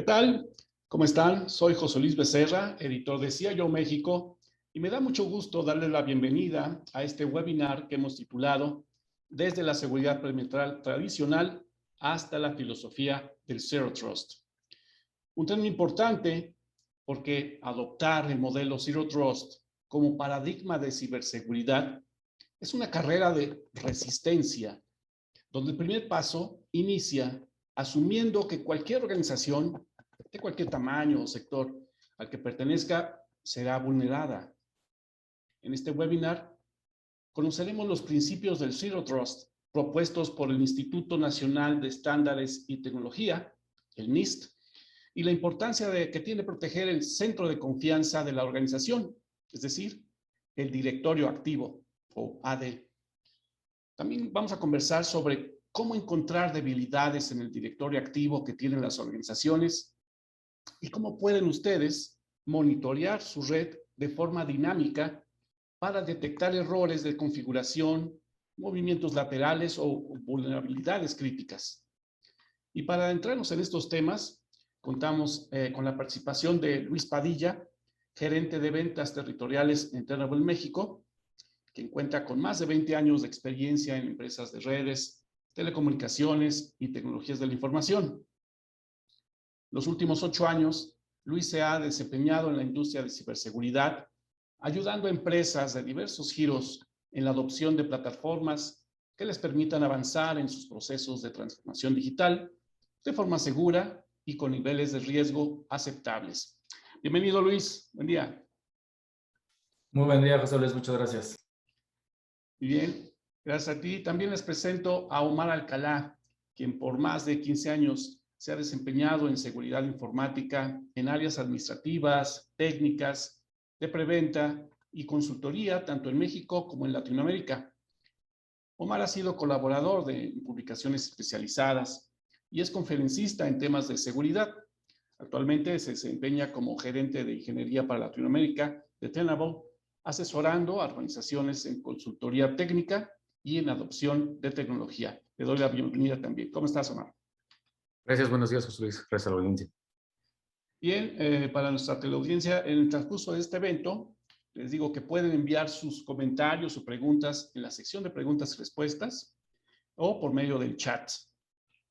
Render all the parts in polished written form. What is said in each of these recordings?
tal? ¿Cómo están? Soy José Luis Becerra, editor de CIO México, y me da mucho gusto darles la bienvenida a este webinar que hemos titulado Desde la seguridad perimetral tradicional hasta la filosofía del Zero Trust. Un tema importante porque adoptar el modelo Zero Trust como paradigma de ciberseguridad es una carrera de resistencia, donde el primer paso inicia asumiendo que cualquier organización de cualquier tamaño o sector al que pertenezca será vulnerada. En este webinar conoceremos los principios del Zero Trust propuestos por el Instituto Nacional de Estándares y Tecnología, el NIST, y la importancia que tiene proteger el centro de confianza de la organización, es decir, el directorio activo o AD. También vamos a conversar sobre cómo encontrar debilidades en el directorio activo que tienen las organizaciones y cómo pueden ustedes monitorear su red de forma dinámica para detectar errores de configuración, movimientos laterales o vulnerabilidades críticas. Y para adentrarnos en estos temas, contamos con la participación de Luis Padilla, gerente de ventas territoriales en Tenable México, quien cuenta con más de 20 años de experiencia en empresas de redes, telecomunicaciones y tecnologías de la información. Los últimos 8 años, Luis se ha desempeñado en la industria de ciberseguridad, ayudando a empresas de diversos giros en la adopción de plataformas que les permitan avanzar en sus procesos de transformación digital de forma segura y con niveles de riesgo aceptables. Bienvenido, Luis. Buen día. Muy buen día, José Luis. Muchas gracias. Muy bien, gracias a ti. También les presento a Omar Alcalá, quien por más de 15 años se ha desempeñado en seguridad informática en áreas administrativas, técnicas, de preventa y consultoría, tanto en México como en Latinoamérica. Omar ha sido colaborador de publicaciones especializadas y es conferencista en temas de seguridad. Actualmente se desempeña como gerente de ingeniería para Latinoamérica de Tenable, asesorando a organizaciones en consultoría técnica y en adopción de tecnología. Le doy la bienvenida también. ¿Cómo estás, Omar? Gracias, buenos días, José Luis. Gracias a la audiencia. Bien, para nuestra teleaudiencia, en el transcurso de este evento, les digo que pueden enviar sus comentarios o preguntas en la sección de preguntas y respuestas o por medio del chat.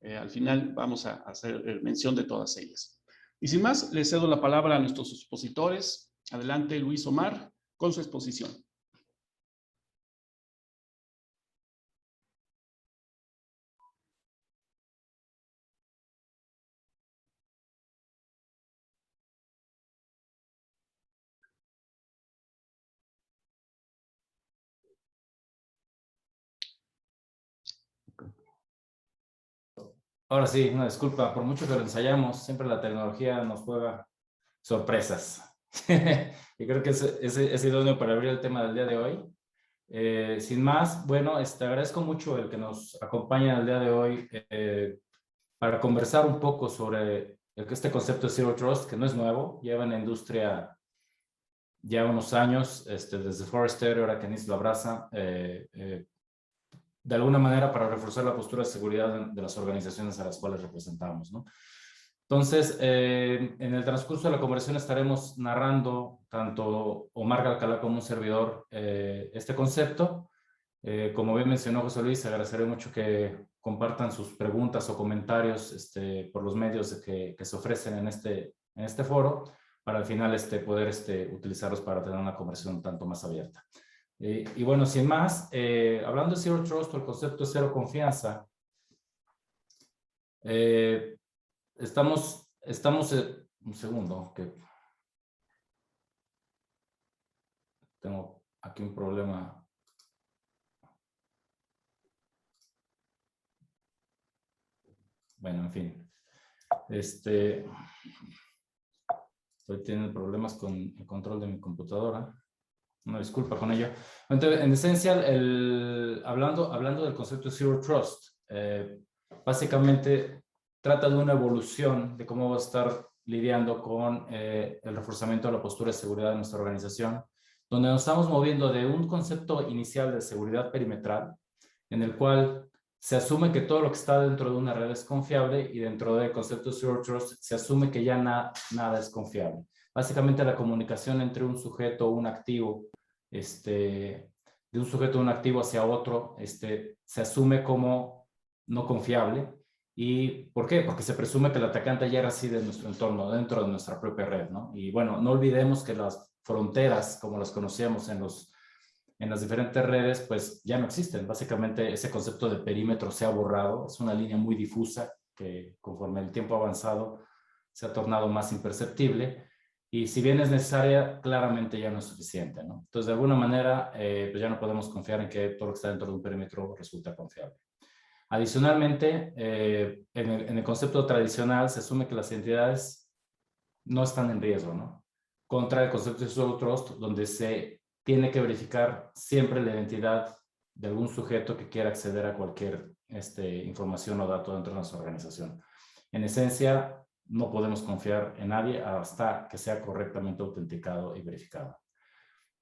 Al final vamos a hacer mención de todas ellas. Y sin más, le cedo la palabra a nuestros expositores. Adelante, Luis Omar, con su exposición. Ahora sí, una disculpa, por mucho que lo ensayamos, siempre la tecnología nos juega sorpresas. Y creo que es idóneo para abrir el tema del día de hoy. Sin más, bueno, agradezco mucho el que nos acompañe el día de hoy para conversar un poco sobre este concepto de Zero Trust, que no es nuevo, lleva en la industria ya unos años, desde Forrester, ahora que NIST lo abraza, de alguna manera para reforzar la postura de seguridad de las organizaciones a las cuales representamos, ¿no? Entonces, en el transcurso de la conversación estaremos narrando, tanto Omar Alcalá como un servidor, este concepto. Como bien mencionó José Luis, agradeceré mucho que compartan sus preguntas o comentarios por los medios que se ofrecen en este foro, para al final poder utilizarlos para tener una conversación un tanto más abierta. Y bueno, sin más, hablando de Zero Trust o el concepto de cero confianza, estamos un segundo, que tengo aquí un problema. Bueno, en fin, estoy teniendo problemas con el control de mi computadora. Una disculpa con ello. Entonces, en esencia, hablando del concepto de Zero Trust, básicamente trata de una evolución de cómo va a estar lidiando con el reforzamiento de la postura de seguridad de nuestra organización, donde nos estamos moviendo de un concepto inicial de seguridad perimetral, en el cual se asume que todo lo que está dentro de una red es confiable y dentro del concepto de Zero Trust se asume que ya nada es confiable. Básicamente la comunicación entre un sujeto o un activo, de un sujeto o un activo hacia otro, se asume como no confiable. ¿Y por qué? Porque se presume que el atacante ya reside en nuestro entorno, dentro de nuestra propia red, ¿no? Y bueno, no olvidemos que las fronteras, como las conocíamos en las diferentes redes, pues ya no existen. Básicamente ese concepto de perímetro se ha borrado. Es una línea muy difusa que conforme el tiempo ha avanzado se ha tornado más imperceptible. Y si bien es necesaria, claramente ya no es suficiente, ¿no? Entonces, de alguna manera, pues ya no podemos confiar en que todo lo que está dentro de un perímetro resulta confiable. Adicionalmente, en el concepto tradicional se asume que las entidades no están en riesgo, ¿no? Contra el concepto de Zero Trust, donde se tiene que verificar siempre la identidad de algún sujeto que quiera acceder a cualquier información o dato dentro de nuestra organización. En esencia, no podemos confiar en nadie hasta que sea correctamente autenticado y verificado.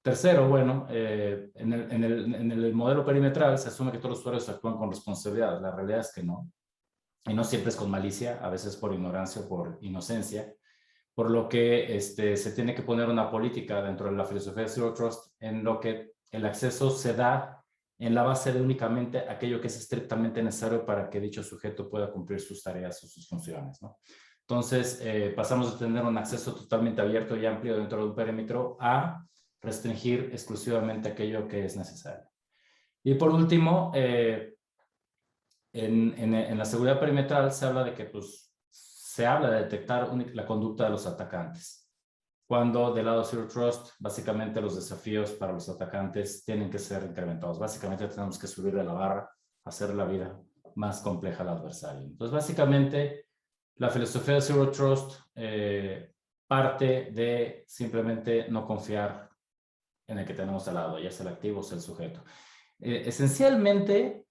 Tercero, bueno, en el modelo perimetral se asume que todos los usuarios actúan con responsabilidad. La realidad es que no. Y no siempre es con malicia, a veces por ignorancia o por inocencia. Por lo que se tiene que poner una política dentro de la filosofía de Zero Trust en lo que el acceso se da en la base de únicamente aquello que es estrictamente necesario para que dicho sujeto pueda cumplir sus tareas o sus funciones, ¿no? Entonces, pasamos de tener un acceso totalmente abierto y amplio dentro de un perímetro a restringir exclusivamente aquello que es necesario. Y por último, en la seguridad perimetral se habla de que se habla de detectar la conducta de los atacantes. Cuando del lado Zero Trust, básicamente los desafíos para los atacantes tienen que ser incrementados. Básicamente tenemos que subir de la barra, hacer la vida más compleja al adversario. Entonces, básicamente, la filosofía de Zero Trust parte de simplemente no confiar en el que tenemos al lado, ya sea el activo o sea el sujeto. Esencialmente,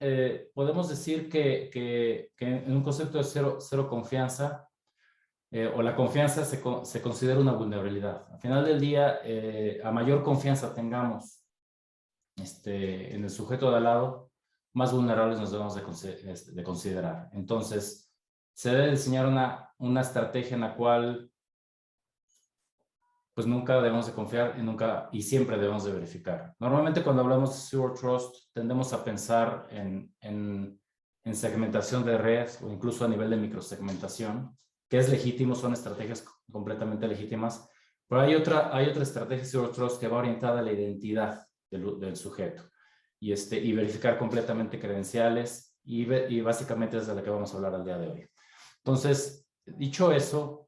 podemos decir que en un concepto de cero confianza, o la confianza se considera una vulnerabilidad. Al final del día, a mayor confianza tengamos en el sujeto de al lado, más vulnerables nos debemos de considerar. Entonces, se debe diseñar una estrategia en la cual pues nunca debemos de confiar y siempre debemos de verificar. Normalmente cuando hablamos de Zero Trust tendemos a pensar en segmentación de red o incluso a nivel de microsegmentación, que es legítimo, son estrategias completamente legítimas, pero hay otra estrategia Zero Trust que va orientada a la identidad del sujeto y verificar completamente credenciales y básicamente es de la que vamos a hablar al día de hoy. Entonces, dicho eso,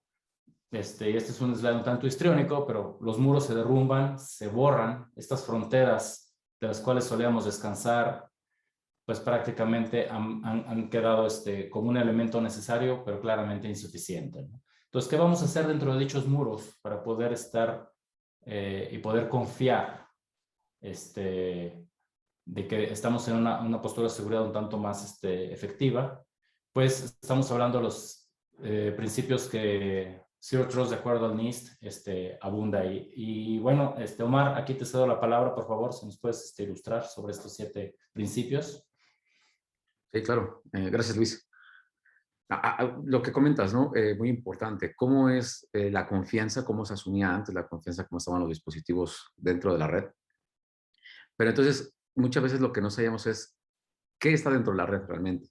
este es un slide un tanto histriónico, pero los muros se derrumban, se borran, estas fronteras de las cuales solíamos descansar, pues prácticamente han quedado como un elemento necesario, pero claramente insuficiente, ¿no? Entonces, ¿qué vamos a hacer dentro de dichos muros para poder estar y poder confiar de que estamos en una postura de seguridad un tanto más efectiva? Pues estamos hablando de los principios que Zero Trust, de acuerdo al NIST, abunda ahí. Y bueno, Omar, aquí te cedo la palabra, por favor, si nos puedes ilustrar sobre estos 7 principios. Sí, claro. Gracias, Luis. Lo que comentas, ¿no? Muy importante. ¿Cómo es la confianza? ¿Cómo se asumía antes la confianza? ¿Cómo estaban los dispositivos dentro de la red? Pero entonces, muchas veces lo que no sabíamos es qué está dentro de la red realmente.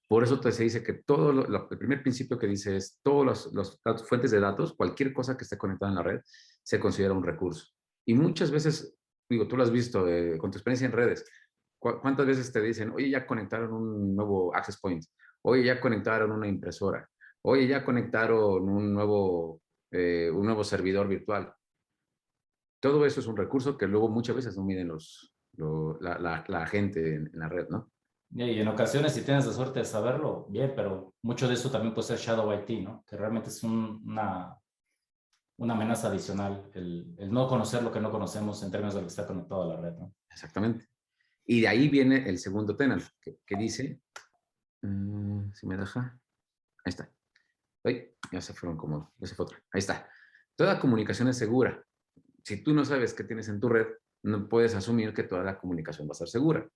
Por eso se dice que el primer principio que dice es todas las fuentes de datos, cualquier cosa que esté conectada en la red, se considera un recurso. Y muchas veces, digo, tú lo has visto con tu experiencia en redes, ¿cuántas veces te dicen, oye, ya conectaron un nuevo access point? Oye, ya conectaron una impresora. Oye, ya conectaron un nuevo servidor virtual. Todo eso es un recurso que luego muchas veces no miden la gente en la red, ¿no? Y en ocasiones, si tienes la suerte de saberlo, bien, pero mucho de eso también puede ser Shadow IT, ¿no? Que realmente es una amenaza adicional, el no conocer lo que no conocemos en términos de lo que está conectado a la red, ¿no? Exactamente. Y de ahí viene el segundo tenant, que dice, si me deja, ahí está. Ay, ya se fueron como, ya se fue otro. Ahí está. Toda comunicación es segura. Si tú no sabes qué tienes en tu red, no puedes asumir que toda la comunicación va a ser segura.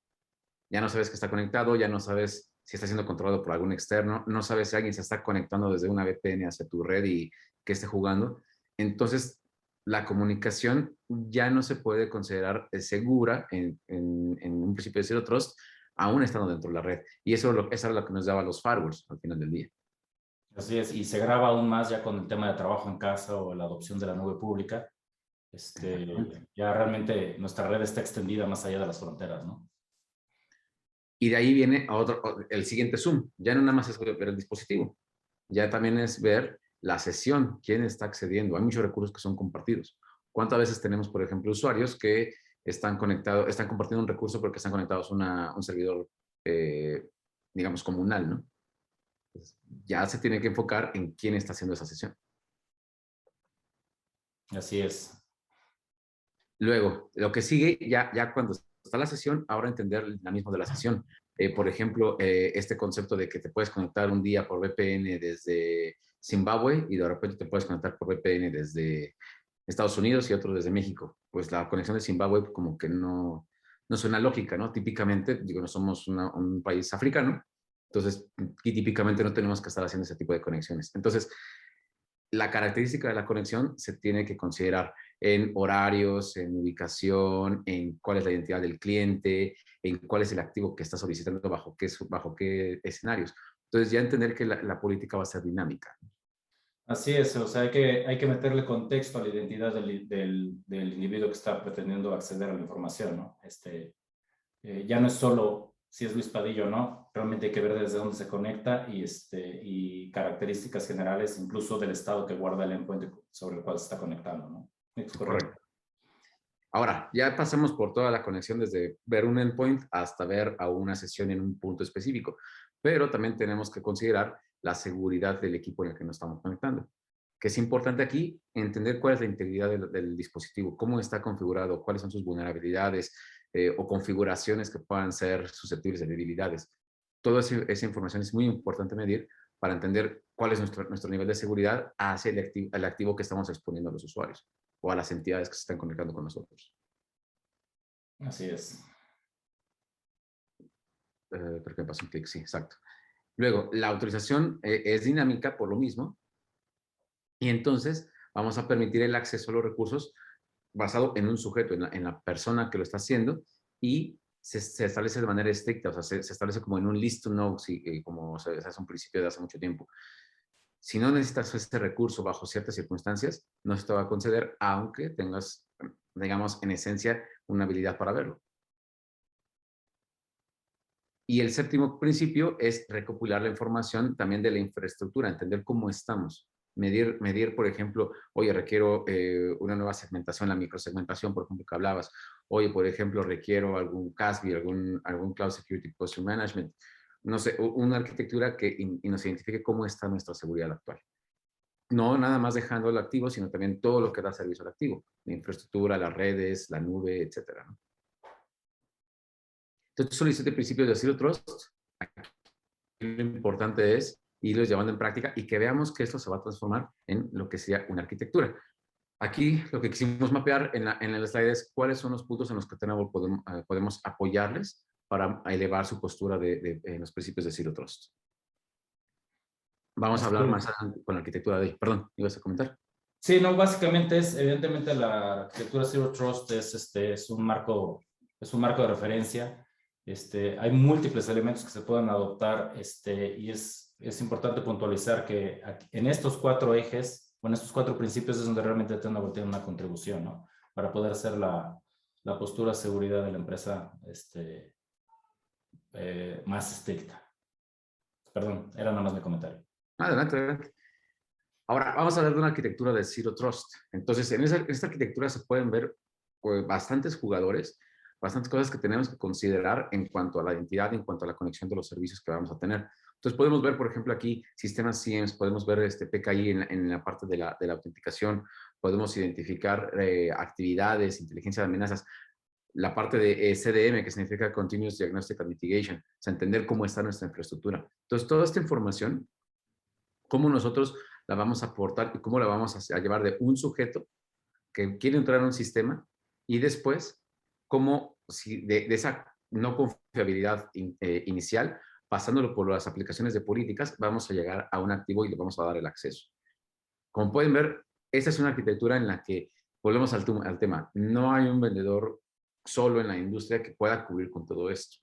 Ya no sabes que está conectado, ya no sabes si está siendo controlado por algún externo, no sabes si alguien se está conectando desde una VPN hacia tu red y que esté jugando. Entonces, la comunicación ya no se puede considerar segura en un principio de Zero Trust, aún estando dentro de la red. Y eso es lo que nos daba los firewalls al final del día. Así es, y se graba aún más ya con el tema de trabajo en casa o la adopción de la nube pública. Ya realmente nuestra red está extendida más allá de las fronteras, ¿no? Y de ahí viene el siguiente zoom. Ya no nada más es ver el dispositivo, ya también es ver la sesión, quién está accediendo. Hay muchos recursos que son compartidos. ¿Cuántas veces tenemos, por ejemplo, usuarios que están conectados, están compartiendo un recurso porque están conectados a un servidor, digamos, comunal, ¿no? Entonces, ya se tiene que enfocar en quién está haciendo esa sesión. Así es. Luego, lo que sigue, ya cuando está la sesión, ahora entender el dinamismo de la sesión. Por ejemplo, este concepto de que te puedes conectar un día por VPN desde Zimbabue y de repente te puedes conectar por VPN desde Estados Unidos y otro desde México. Pues la conexión de Zimbabue como que no suena lógica, ¿no? Típicamente, digo, no somos un país africano, entonces, y típicamente no tenemos que estar haciendo ese tipo de conexiones. Entonces, la característica de la conexión se tiene que considerar en horarios, en ubicación, en cuál es la identidad del cliente, en cuál es el activo que está solicitando, bajo qué escenarios. Entonces ya entender que la política va a ser dinámica. Así es, o sea, hay que meterle contexto a la identidad del individuo que está pretendiendo acceder a la información, ¿no? Ya no es solo si es Luis Padillo o no, realmente hay que ver desde dónde se conecta y características generales, incluso del estado que guarda el endpoint sobre el cual se está conectando, ¿no? ¿Es correcto? Ahora, ya pasamos por toda la conexión desde ver un endpoint hasta ver a una sesión en un punto específico, pero también tenemos que considerar la seguridad del equipo en el que nos estamos conectando. Que es importante aquí entender cuál es la integridad del dispositivo, cómo está configurado, cuáles son sus vulnerabilidades o configuraciones que puedan ser susceptibles de debilidades. Toda esa información es muy importante medir para entender cuál es nuestro nivel de seguridad hacia el activo que estamos exponiendo a los usuarios o a las entidades que se están conectando con nosotros. Así es. Creo que me pasó un clic, sí, exacto. Luego, la autorización es dinámica por lo mismo, y entonces vamos a permitir el acceso a los recursos basado en un sujeto, en la persona que lo está haciendo, y se establece de manera estricta, o sea, se establece como en un list to know, como se hace un principio de hace mucho tiempo. Si no necesitas este recurso bajo ciertas circunstancias, no se te va a conceder, aunque tengas, digamos, en esencia, una habilidad para verlo. Y el séptimo principio es recopilar la información también de la infraestructura, entender cómo estamos. Medir, por ejemplo, oye, requiero una nueva segmentación, la microsegmentación, por ejemplo, que hablabas. Oye, por ejemplo, requiero algún CASB, algún Cloud Security Posture Management. No sé, una arquitectura que nos identifique cómo está nuestra seguridad actual. No nada más dejando el activo, sino también todo lo que da servicio al activo. La infraestructura, las redes, la nube, etcétera, ¿no? Entonces, son los 7 principios de Zero Trust. Lo importante es irlos llevando en práctica y que veamos que esto se va a transformar en lo que sea una arquitectura. Aquí lo que quisimos mapear en el slide es cuáles son los puntos en los que podemos apoyarles para elevar su postura en los principios de Zero Trust. Vamos a hablar más adelante con la arquitectura de... Perdón, ¿ibas a comentar? Sí, no, básicamente evidentemente la arquitectura Zero Trust es un marco de referencia. Hay múltiples elementos que se pueden adoptar y es importante puntualizar que en estos 4 ejes, o en estos 4 principios es donde realmente tengo que tener una contribución, ¿no? Para poder hacer la postura de seguridad de la empresa más estricta. Perdón, era nada más mi comentario. Adelante, adelante. Ahora, vamos a hablar de una arquitectura de Zero Trust. Entonces, en esta arquitectura se pueden ver bastantes jugadores, bastantes cosas que tenemos que considerar en cuanto a la identidad, en cuanto a la conexión de los servicios que vamos a tener. Entonces, podemos ver, por ejemplo, aquí sistemas SIEMs, podemos ver PKI en la parte de la autenticación, podemos identificar actividades, inteligencia de amenazas, la parte de CDM, que significa Continuous Diagnostic and Mitigation, o sea, entender cómo está nuestra infraestructura. Entonces, toda esta información, cómo nosotros la vamos a aportar y cómo la vamos a llevar de un sujeto que quiere entrar en un sistema y después cómo de esa no confiabilidad inicial pasándolo por las aplicaciones de políticas, vamos a llegar a un activo y le vamos a dar el acceso. Como pueden ver, esta es una arquitectura en la que, volvemos al tema, no hay un vendedor solo en la industria que pueda cubrir con todo esto.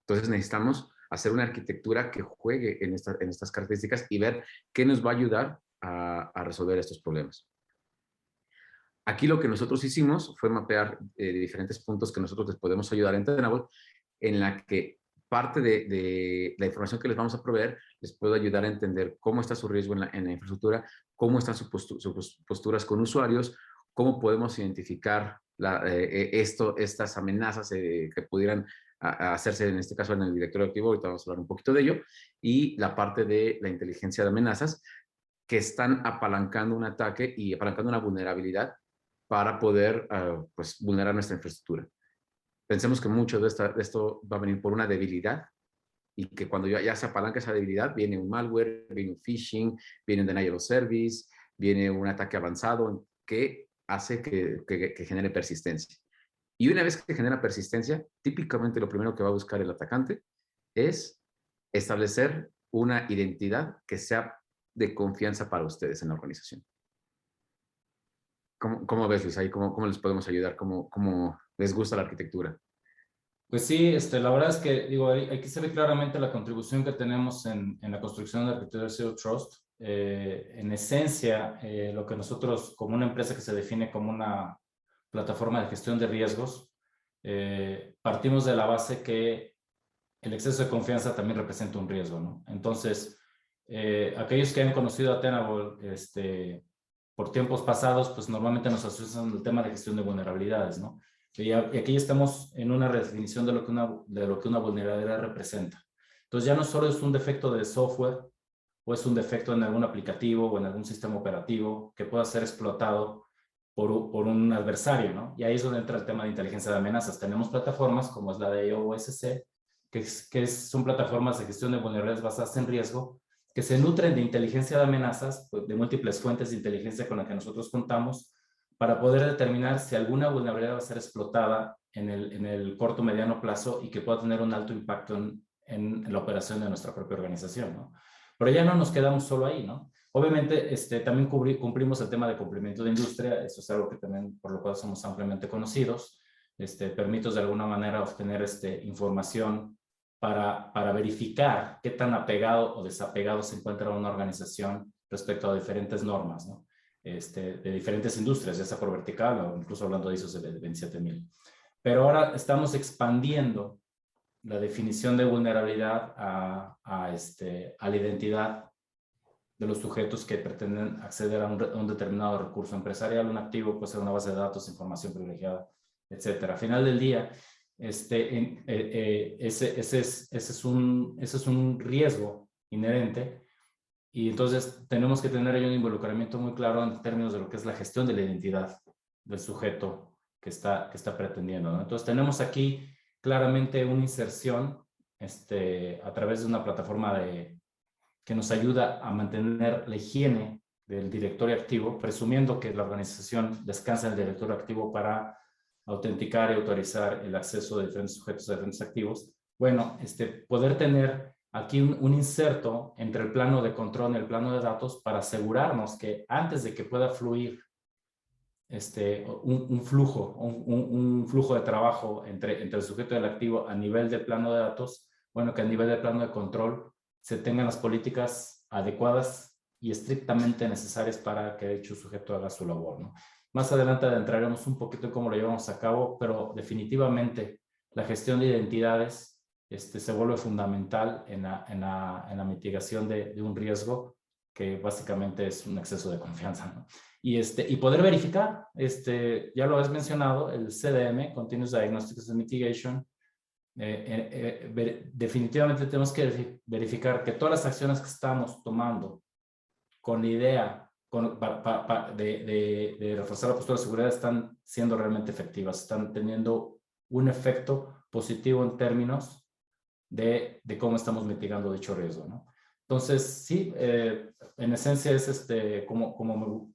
Entonces necesitamos hacer una arquitectura que juegue en estas características y ver qué nos va a ayudar a resolver estos problemas. Aquí lo que nosotros hicimos fue mapear diferentes puntos que nosotros les podemos ayudar en Tenable, en la que parte de la información que les vamos a proveer les puede ayudar a entender cómo está su riesgo en la infraestructura, cómo están sus posturas con usuarios, cómo podemos identificar estas amenazas que pudieran hacerse, en este caso en el directorio activo. Ahorita vamos a hablar un poquito de ello, y la parte de la inteligencia de amenazas que están apalancando un ataque y apalancando una vulnerabilidad para poder pues, vulnerar nuestra infraestructura. Pensemos que mucho de esto va a venir por una debilidad, y que cuando ya se apalanca esa debilidad, viene un malware, viene un phishing, viene un denial of service, viene un ataque avanzado que hace que genere persistencia. Y una vez que genera persistencia, típicamente lo primero que va a buscar el atacante es establecer una identidad que sea de confianza para ustedes en la organización. ¿Cómo ves, Luis? Ahí, ¿cómo les podemos ayudar? ¿Cómo les gusta la arquitectura? Pues sí, la verdad es que digo, aquí se ve claramente la contribución que tenemos en la construcción de la arquitectura de Zero Trust. En esencia, lo que nosotros, como una empresa que se define como una plataforma de gestión de riesgos, partimos de la base que el exceso de confianza también representa un riesgo, ¿no? Entonces, aquellos que han conocido a Tenable por tiempos pasados, pues normalmente nos asocian el tema de gestión de vulnerabilidades, ¿no? Y aquí estamos en una redefinición de lo que una vulnerabilidad representa. Entonces ya no solo es un defecto de software, o es un defecto en algún aplicativo o en algún sistema operativo que pueda ser explotado por un adversario, ¿no? Y ahí es donde entra el tema de inteligencia de amenazas. Tenemos plataformas como es la de OSC, son plataformas de gestión de vulnerabilidades basadas en riesgo, que se nutren de inteligencia de amenazas, pues, de múltiples fuentes de inteligencia con las que nosotros contamos, para poder determinar si alguna vulnerabilidad va a ser explotada en el corto o mediano plazo y que pueda tener un alto impacto en la operación de nuestra propia organización, ¿no? Pero ya no nos quedamos solo ahí, ¿no? Obviamente, también cumplimos el tema de cumplimiento de industria. Eso es algo que también, por lo cual somos ampliamente conocidos. Permitos de alguna manera obtener información para verificar qué tan apegado o desapegado se encuentra una organización respecto a diferentes normas, ¿no? De diferentes industrias, ya sea por vertical o incluso hablando de ISO 27000. Pero ahora estamos expandiendo la definición de vulnerabilidad a la identidad de los sujetos que pretenden acceder a un determinado recurso empresarial. Un activo puede ser una base de datos, información privilegiada, etcétera. Al final del día, ese es un riesgo inherente, y entonces tenemos que tener ahí un involucramiento muy claro en términos de lo que es la gestión de la identidad del sujeto que está pretendiendo, ¿no? Entonces tenemos aquí claramente una inserción a través de una plataforma que nos ayuda a mantener la higiene del directorio activo, presumiendo que la organización descansa en el directorio activo para autenticar y autorizar el acceso de diferentes sujetos a diferentes activos. Bueno, poder tener aquí un inserto entre el plano de control y el plano de datos para asegurarnos que antes de que pueda fluir un flujo de trabajo entre el sujeto y el activo a nivel del plano de datos, bueno, que a nivel del plano de control se tengan las políticas adecuadas y estrictamente necesarias para que dicho sujeto haga su labor, ¿no? Más adelante adentraremos un poquito en cómo lo llevamos a cabo, pero definitivamente la gestión de identidades se vuelve fundamental en la mitigación de un riesgo que básicamente es un exceso de confianza, ¿no? Y poder verificar, ya lo has mencionado, el CDM, Continuous Diagnostics and Mitigation. Definitivamente tenemos que verificar que todas las acciones que estamos tomando con la idea de reforzar la postura de seguridad están siendo realmente efectivas, están teniendo un efecto positivo en términos de cómo estamos mitigando dicho riesgo, ¿no? Entonces, sí, en esencia es como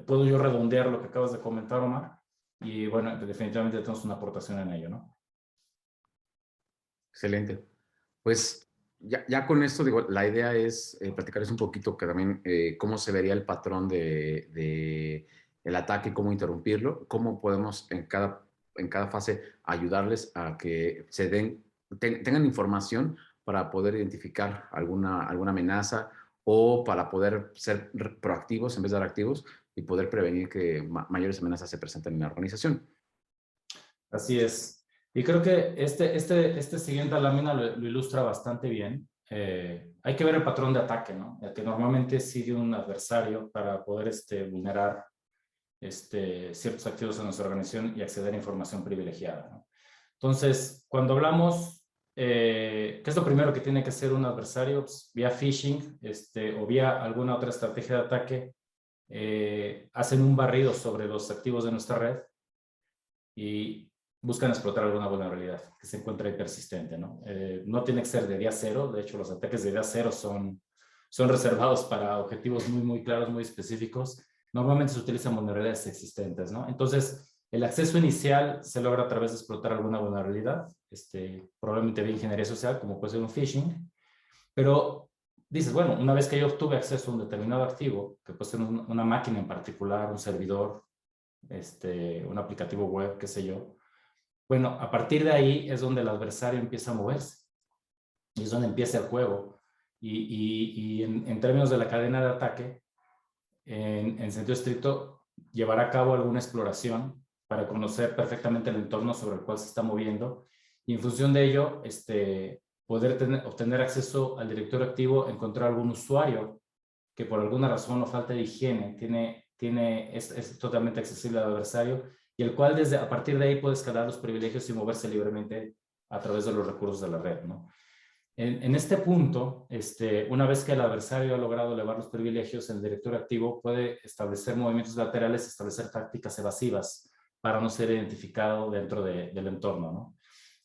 puedo yo redondear lo que acabas de comentar, Omar, y bueno, definitivamente tenemos una aportación en ello, ¿no? Excelente. Pues Ya con esto, digo, la idea es platicarles un poquito que también cómo se vería el patrón de el ataque, cómo interrumpirlo, cómo podemos en cada fase ayudarles a que tengan información para poder identificar alguna amenaza o para poder ser proactivos en vez de reactivos y poder prevenir que mayores amenazas se presenten en la organización. Así es. Y creo que este siguiente lámina lo ilustra bastante bien. Hay que ver el patrón de ataque, ¿no? El que normalmente sigue un adversario para poder vulnerar ciertos activos en nuestra organización y acceder a información privilegiada, ¿no? Entonces, cuando hablamos, ¿qué es lo primero que tiene que hacer un adversario? Pues, vía phishing o vía alguna otra estrategia de ataque, hacen un barrido sobre los activos de nuestra red y buscan explotar alguna vulnerabilidad que se encuentra ahí persistente, ¿no? No tiene que ser de día cero. De hecho, los ataques de día cero son reservados para objetivos muy, muy claros, muy específicos. Normalmente se utilizan vulnerabilidades existentes, ¿no? Entonces, el acceso inicial se logra a través de explotar alguna vulnerabilidad, probablemente vía ingeniería social, como puede ser un phishing, pero dices, bueno, una vez que yo obtuve acceso a un determinado activo, que puede ser una máquina en particular, un servidor, un aplicativo web, qué sé yo, bueno, a partir de ahí es donde el adversario empieza a moverse y es donde empieza el juego. Y en términos de la cadena de ataque, en sentido estricto, llevar a cabo alguna exploración para conocer perfectamente el entorno sobre el cual se está moviendo y en función de ello, poder obtener acceso al directorio activo, encontrar algún usuario que por alguna razón o falta de higiene es totalmente accesible al adversario y el cual a partir de ahí puede escalar los privilegios y moverse libremente a través de los recursos de la red, ¿no? En este punto, una vez que el adversario ha logrado elevar los privilegios, el directorio activo puede establecer movimientos laterales, establecer tácticas evasivas para no ser identificado dentro del entorno, ¿no?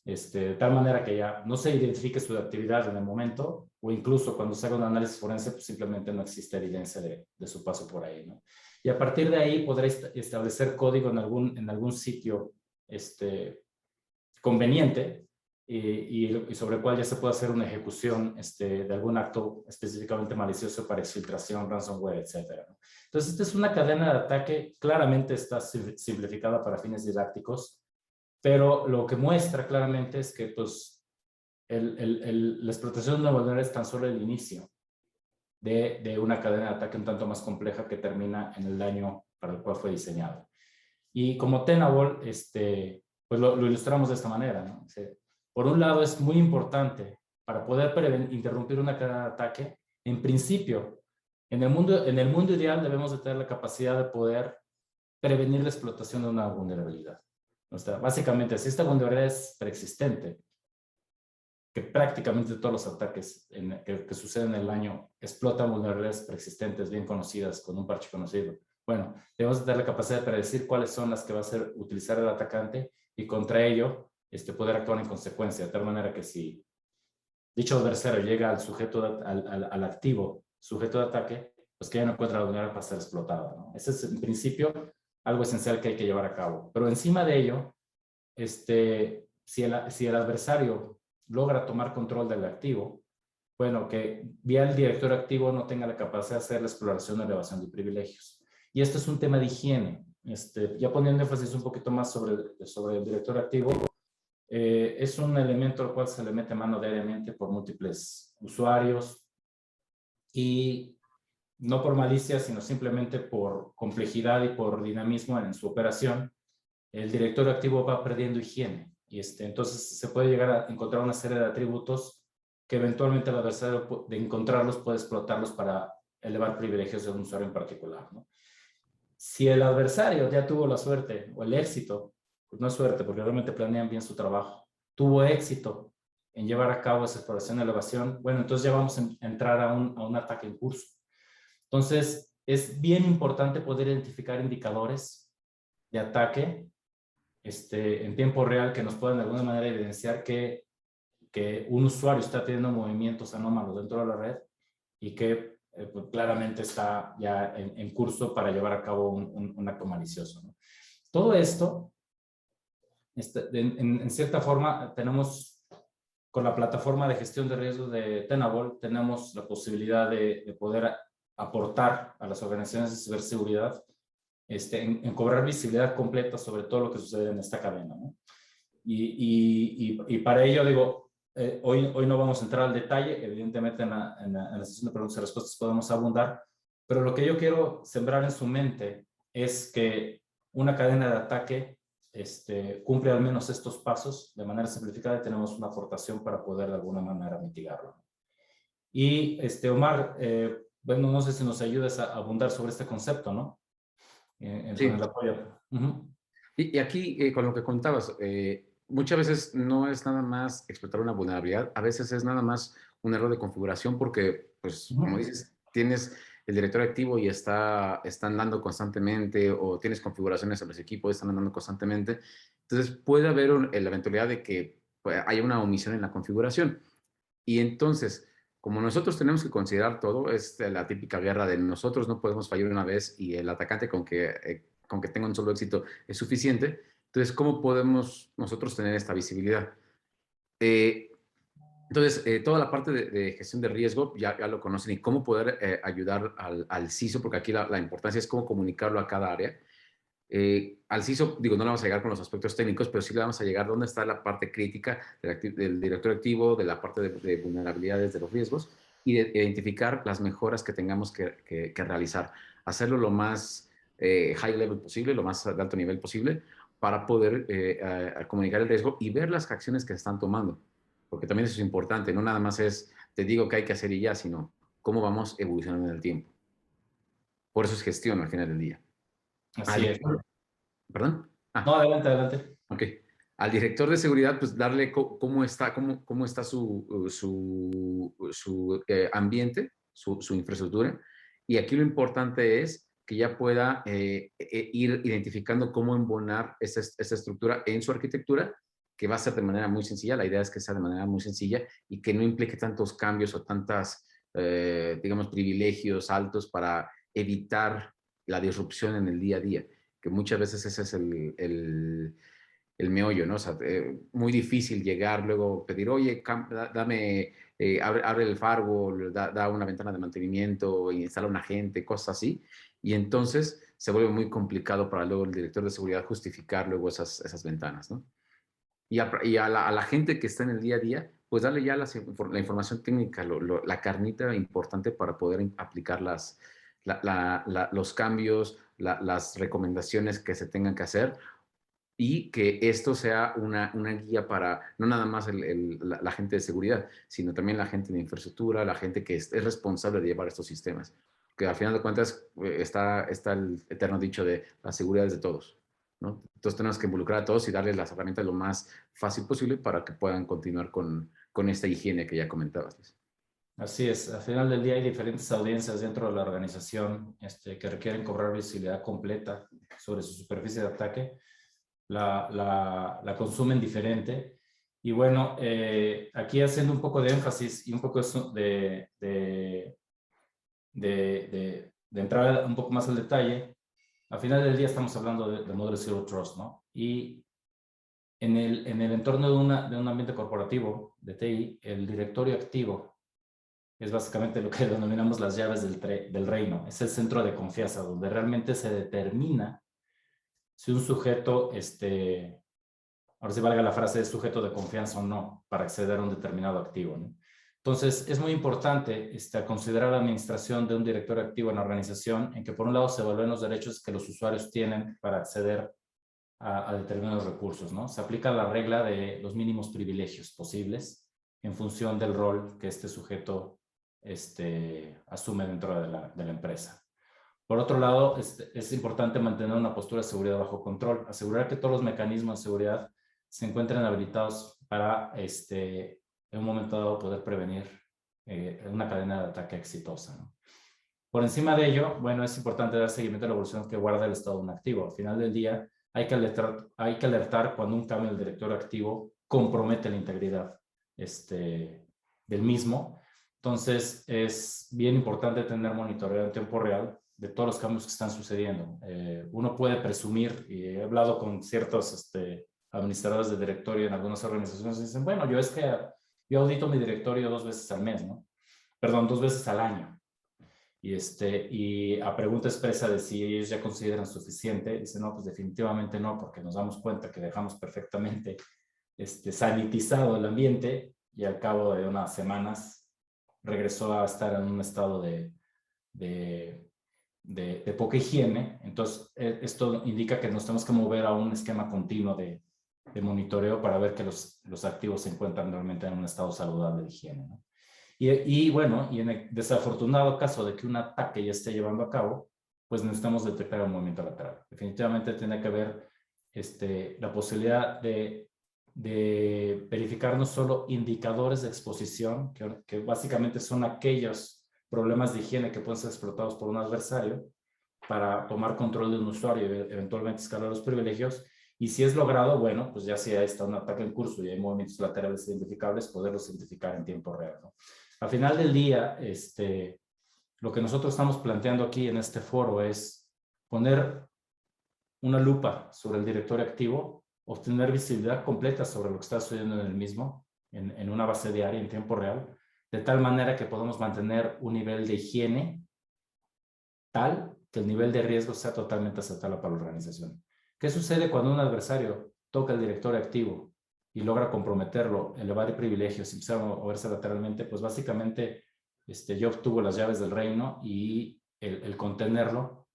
De tal manera que ya no se identifique su actividad en el momento o incluso cuando se haga un análisis forense, pues simplemente no existe evidencia de su paso por ahí, ¿no? Y a partir de ahí podrá establecer código en algún sitio conveniente y sobre el cual ya se puede hacer una ejecución de algún acto específicamente malicioso para exfiltración, ransomware, etc. ¿no? Entonces, esta es una cadena de ataque, claramente está simplificada para fines didácticos, pero lo que muestra claramente es que pues, la explotación de una vulnerabilidad es tan solo el inicio de una cadena de ataque un tanto más compleja que termina en el daño para el cual fue diseñado. Y como Tenable, pues lo ilustramos de esta manera, ¿no? O sea, por un lado, es muy importante para poder interrumpir una cadena de ataque. En principio, en el mundo ideal debemos de tener la capacidad de poder prevenir la explotación de una vulnerabilidad. O sea, básicamente, si esta vulnerabilidad es preexistente, que prácticamente todos los ataques que suceden en el año explotan vulnerabilidades preexistentes bien conocidas con un parche conocido. Bueno, debemos tener la capacidad de predecir cuáles son las que va a utilizar el atacante y contra ello poder actuar en consecuencia, de tal manera que si dicho adversario llega al sujeto, al activo sujeto de ataque, pues que ya no encuentra la vulnerabilidad para ser explotada, ¿no? Ese es en principio algo esencial que hay que llevar a cabo. Pero encima de ello, si el adversario logra tomar control del activo, bueno, que vía el directorio activo no tenga la capacidad de hacer la exploración o elevación de privilegios. Y esto es un tema de higiene. Ya poniendo énfasis un poquito más sobre el directorio activo, es un elemento al cual se le mete mano diariamente por múltiples usuarios y no por malicia, sino simplemente por complejidad y por dinamismo en su operación. El directorio activo va perdiendo higiene y entonces se puede llegar a encontrar una serie de atributos que eventualmente el adversario de encontrarlos puede explotarlos para elevar privilegios de un usuario en particular, ¿no? Si el adversario ya tuvo la suerte o el éxito, pues no es suerte porque realmente planean bien su trabajo, tuvo éxito en llevar a cabo esa exploración y elevación, bueno, entonces ya vamos a entrar a un ataque en curso. Entonces, es bien importante poder identificar indicadores de ataque en tiempo real que nos puedan de alguna manera evidenciar que un usuario está teniendo movimientos anómalos dentro de la red y que pues claramente está ya en curso para llevar a cabo un acto malicioso, ¿no? Todo esto, en cierta forma, tenemos con la plataforma de gestión de riesgos de Tenable tenemos la posibilidad de poder aportar a las organizaciones de ciberseguridad en cobrar visibilidad completa sobre todo lo que sucede en esta cadena, ¿no? Y para ello, digo, hoy no vamos a entrar al detalle, evidentemente en la sesión de preguntas y respuestas podemos abundar, pero lo que yo quiero sembrar en su mente es que una cadena de ataque cumple al menos estos pasos de manera simplificada y tenemos una aportación para poder de alguna manera mitigarlo. Y Omar, bueno, no sé si nos ayudes a abundar sobre este concepto, ¿no? Sí. Con el apoyo. Y aquí, con lo que contabas, muchas veces no es nada más explotar una vulnerabilidad, a veces es nada más un error de configuración porque, pues, como dices, tienes el directorio activo y está andando constantemente, o tienes configuraciones en los equipos y están andando constantemente. Entonces, puede haber la eventualidad de que pues, haya una omisión en la configuración. Y entonces, como nosotros tenemos que considerar todo, es la típica guerra de nosotros no podemos fallar una vez y el atacante con que tenga un solo éxito es suficiente. Entonces, ¿cómo podemos nosotros tener esta visibilidad? Entonces, toda la parte de gestión de riesgo ya lo conocen, y cómo poder ayudar al CISO, porque aquí la importancia es cómo comunicarlo a cada área. Al CISO, digo, no le vamos a llegar con los aspectos técnicos, pero sí le vamos a llegar dónde está la parte crítica del directorio activo, de la parte de vulnerabilidades, de los riesgos, y de identificar las mejoras que tengamos que realizar. Hacerlo lo más high level posible, lo más de alto nivel posible, para poder comunicar el riesgo y ver las acciones que se están tomando. Porque también eso es importante, no nada más es, te digo qué hay que hacer y ya, sino cómo vamos evolucionando en el tiempo. Por eso es gestión al final del día. Así es. ¿Perdón? No, adelante, adelante. Ok. Al director de seguridad, pues darle cómo está su ambiente, su infraestructura. Y aquí lo importante es que ya pueda ir identificando cómo embonar esa estructura en su arquitectura, que va a ser de manera muy sencilla. La idea es que sea de manera muy sencilla y que no implique tantos cambios o tantas, digamos, privilegios altos para evitar la disrupción en el día a día, que muchas veces ese es el meollo, ¿no? O sea, muy difícil llegar, luego pedir, oye, dame, abre el firewall, da una ventana de mantenimiento, instala un agente, cosas así. Y entonces se vuelve muy complicado para luego el director de seguridad justificar luego esas ventanas, ¿no? Y a la gente que está en el día a día, pues darle ya la información técnica, la carnita importante para poder aplicar los cambios, las recomendaciones que se tengan que hacer, y que esto sea una guía para no nada más la gente de seguridad, sino también la gente de infraestructura, la gente que es responsable de llevar estos sistemas. Que al final de cuentas está el eterno dicho de la seguridad es de todos, ¿no? Entonces tenemos que involucrar a todos y darles las herramientas lo más fácil posible para que puedan continuar con esta higiene que ya comentabas, Luis. Así es, al final del día hay diferentes audiencias dentro de la organización que requieren cobrar visibilidad completa sobre su superficie de ataque. La consumen diferente. Y bueno, aquí haciendo un poco de énfasis y un poco de entrar un poco más al detalle, al final del día estamos hablando de modelo Zero Trust, ¿no? Y en el entorno de un ambiente corporativo de TI, el directorio activo es básicamente lo que denominamos las llaves del reino. Es el centro de confianza donde realmente se determina si un sujeto, ahora sí valga la frase, es sujeto de confianza o no para acceder a un determinado activo, ¿no? Entonces, es muy importante considerar la administración de un directorio activo en la organización, en que por un lado se evalúen los derechos que los usuarios tienen para acceder a determinados recursos, ¿no? Se aplica la regla de los mínimos privilegios posibles en función del rol que este sujeto asume dentro de la empresa. Por otro lado, es importante mantener una postura de seguridad bajo control, asegurar que todos los mecanismos de seguridad se encuentren habilitados para, en un momento dado, poder prevenir una cadena de ataque exitosa, ¿no? Por encima de ello, bueno, es importante dar seguimiento a la evolución que guarda el estado de un activo. Al final del día, hay que alertar cuando un cambio en el directorio activo compromete la integridad del mismo. Entonces, es bien importante tener monitoreo en tiempo real de todos los cambios que están sucediendo. Uno puede presumir, y he hablado con ciertos administradores de directorio en algunas organizaciones, y dicen, bueno, yo es que Yo audito mi directorio 2 veces al mes, ¿no? Perdón, 2 veces al año. Y a pregunta expresa de si ellos ya consideran suficiente, dicen, no, pues definitivamente no, porque nos damos cuenta que dejamos perfectamente sanitizado el ambiente y al cabo de unas semanas regresó a estar en un estado de poca higiene. Entonces, esto indica que nos tenemos que mover a un esquema continuo de monitoreo para ver que los activos se encuentran realmente en un estado saludable de higiene, ¿no? Bueno, y en el desafortunado caso de que un ataque ya esté llevando a cabo, pues necesitamos detectar un movimiento lateral. Definitivamente tiene que haber la posibilidad de verificar no solo indicadores de exposición, que básicamente son aquellos problemas de higiene que pueden ser explotados por un adversario para tomar control de un usuario y eventualmente escalar los privilegios. Y si es logrado, bueno, pues ya si está un ataque en curso y hay movimientos laterales identificables, poderlos identificar en tiempo real, ¿no? Al final del día, lo que nosotros estamos planteando aquí en este foro es poner una lupa sobre el directorio activo, obtener visibilidad completa sobre lo que está sucediendo en el mismo, en una base diaria en tiempo real, de tal manera que podamos mantener un nivel de higiene tal que el nivel de riesgo sea totalmente aceptable para la organización. ¿Qué sucede cuando un adversario toca el directorio activo y logra comprometerlo, elevar privilegios y empezar a moverse lateralmente? Pues básicamente yo obtuvo las llaves del reino y el contenerlo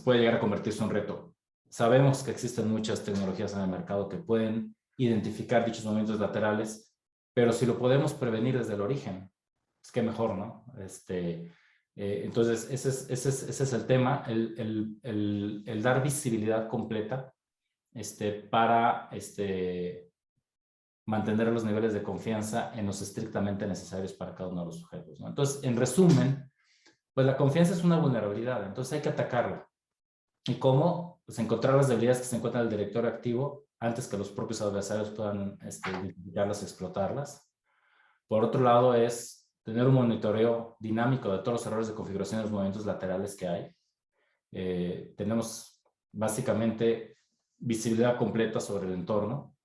puede llegar a convertirse en un reto. Sabemos que existen muchas tecnologías en el mercado que pueden identificar dichos movimientos laterales, pero si lo podemos prevenir desde el origen, pues qué mejor, ¿no? Entonces, ese es el tema, el dar visibilidad completa para mantener los niveles de confianza en los estrictamente necesarios para cada uno de los sujetos, ¿no? Entonces, en resumen, pues la confianza es una vulnerabilidad, entonces hay que atacarla. ¿Y cómo? Pues encontrar las debilidades que se encuentran en el directorio activo antes que los propios adversarios puedan identificarlas y explotarlas. Por otro lado, es tener un monitoreo dinámico de todos los errores de configuración de los movimientos laterales que hay. Tenemos básicamente visibilidad completa sobre el entorno.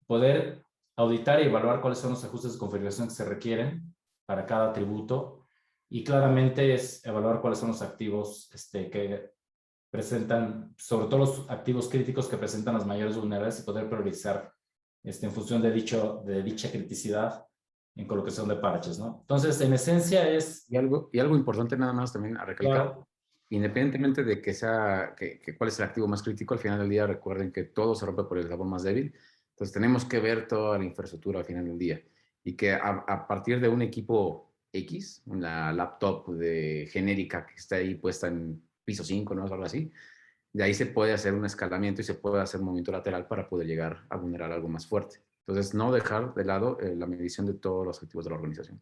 Poder auditar y evaluar cuáles son los ajustes de configuración que se requieren para cada atributo. Y claramente es evaluar cuáles son los activos que presentan, sobre todo los activos críticos que presentan las mayores vulnerabilidades y poder priorizar en función de dicha criticidad en colocación de parches, ¿no? Entonces, en esencia es... Y algo importante nada más también a recalcar, Claro. Independientemente de que sea, cuál es el activo más crítico, al final del día recuerden que todo se rompe por el eslabón más débil. Entonces tenemos que ver toda la infraestructura al final del día. Y que a partir de un equipo X, una laptop genérica que está ahí puesta en piso 5, ¿no? Algo así, de ahí se puede hacer un escalamiento y se puede hacer un movimiento lateral para poder llegar a vulnerar algo más fuerte. Entonces, no dejar de lado la medición de todos los activos de la organización.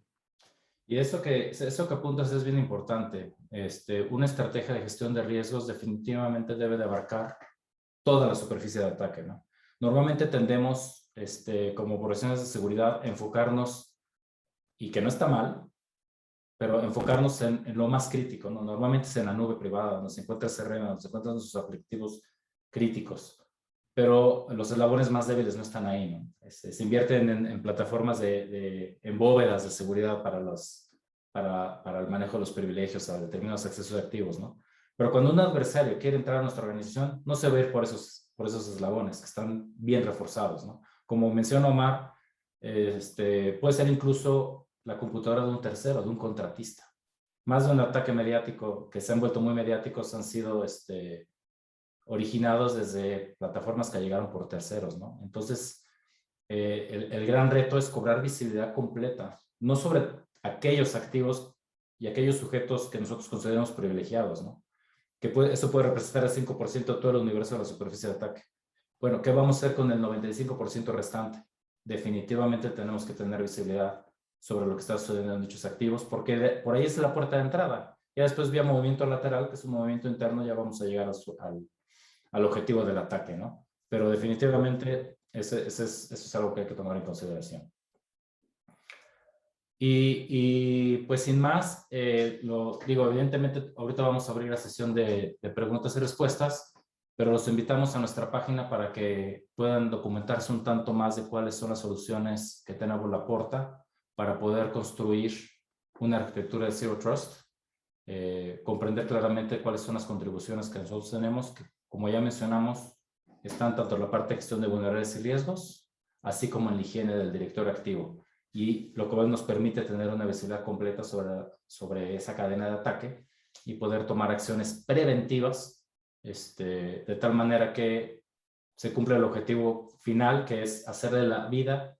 Y eso que apuntas es bien importante. Una estrategia de gestión de riesgos definitivamente debe de abarcar toda la superficie de ataque, ¿no? Normalmente tendemos, como operaciones de seguridad, a enfocarnos, y que no está mal, pero enfocarnos en lo más crítico, ¿no? Normalmente es en la nube privada, donde se encuentra CRM, donde se encuentran sus activos críticos, pero los eslabones más débiles no están ahí, ¿no? Se invierten en plataformas en bóvedas de seguridad para el manejo de los privilegios a determinados accesos de activos, ¿no? Pero cuando un adversario quiere entrar a nuestra organización, no se va a ir por esos eslabones que están bien reforzados, ¿no? Como menciona Omar, puede ser incluso la computadora de un tercero, de un contratista. Más de un ataque mediático que se han vuelto muy mediáticos han sido originados desde plataformas que llegaron por terceros, ¿no? Entonces, el gran reto es cobrar visibilidad completa, no sobre aquellos activos y aquellos sujetos que nosotros consideramos privilegiados, ¿no? Eso puede representar el 5% de todo el universo de la superficie de ataque. Bueno, ¿qué vamos a hacer con el 95% restante? Definitivamente tenemos que tener visibilidad sobre lo que está sucediendo en dichos activos, porque por ahí es la puerta de entrada. Ya después, vía movimiento lateral, que es un movimiento interno, ya vamos a llegar al objetivo del ataque, ¿no? Pero definitivamente eso es algo que hay que tomar en consideración. Pues sin más, lo digo, evidentemente ahorita vamos a abrir la sesión de preguntas y respuestas, pero los invitamos a nuestra página para que puedan documentarse un tanto más de cuáles son las soluciones que Tenable aporta para poder construir una arquitectura de Zero Trust, comprender claramente cuáles son las contribuciones que nosotros tenemos, que como ya mencionamos, están tanto en la parte de gestión de vulnerabilidades y riesgos, así como en la higiene del directorio activo, y lo cual nos permite tener una visibilidad completa sobre esa cadena de ataque y poder tomar acciones preventivas de tal manera que se cumple el objetivo final, que es hacerle la vida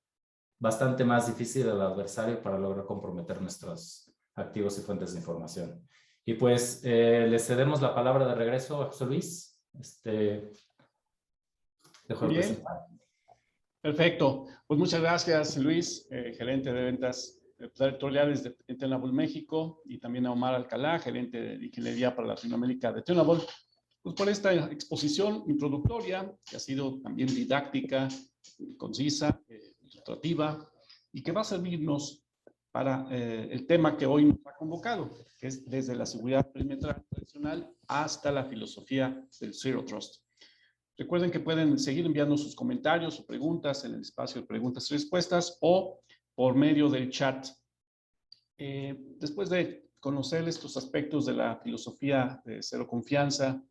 bastante más difícil al adversario para lograr comprometer nuestros activos y fuentes de información. Y pues le cedemos la palabra de regreso a José Luis. Dejo de presentar. Perfecto. Pues muchas gracias, Luis, gerente de ventas territoriales de Tenable México, y también a Omar Alcalá, gerente de ingeniería para Latinoamérica de Tenable, pues por esta exposición introductoria que ha sido también didáctica, concisa, ilustrativa, y que va a servirnos para el tema que hoy nos ha convocado, que es desde la seguridad perimetral tradicional hasta la filosofía del Zero Trust. Recuerden que pueden seguir enviando sus comentarios o preguntas en el espacio de preguntas y respuestas o por medio del chat. Después de conocer estos aspectos de la filosofía de cero confianza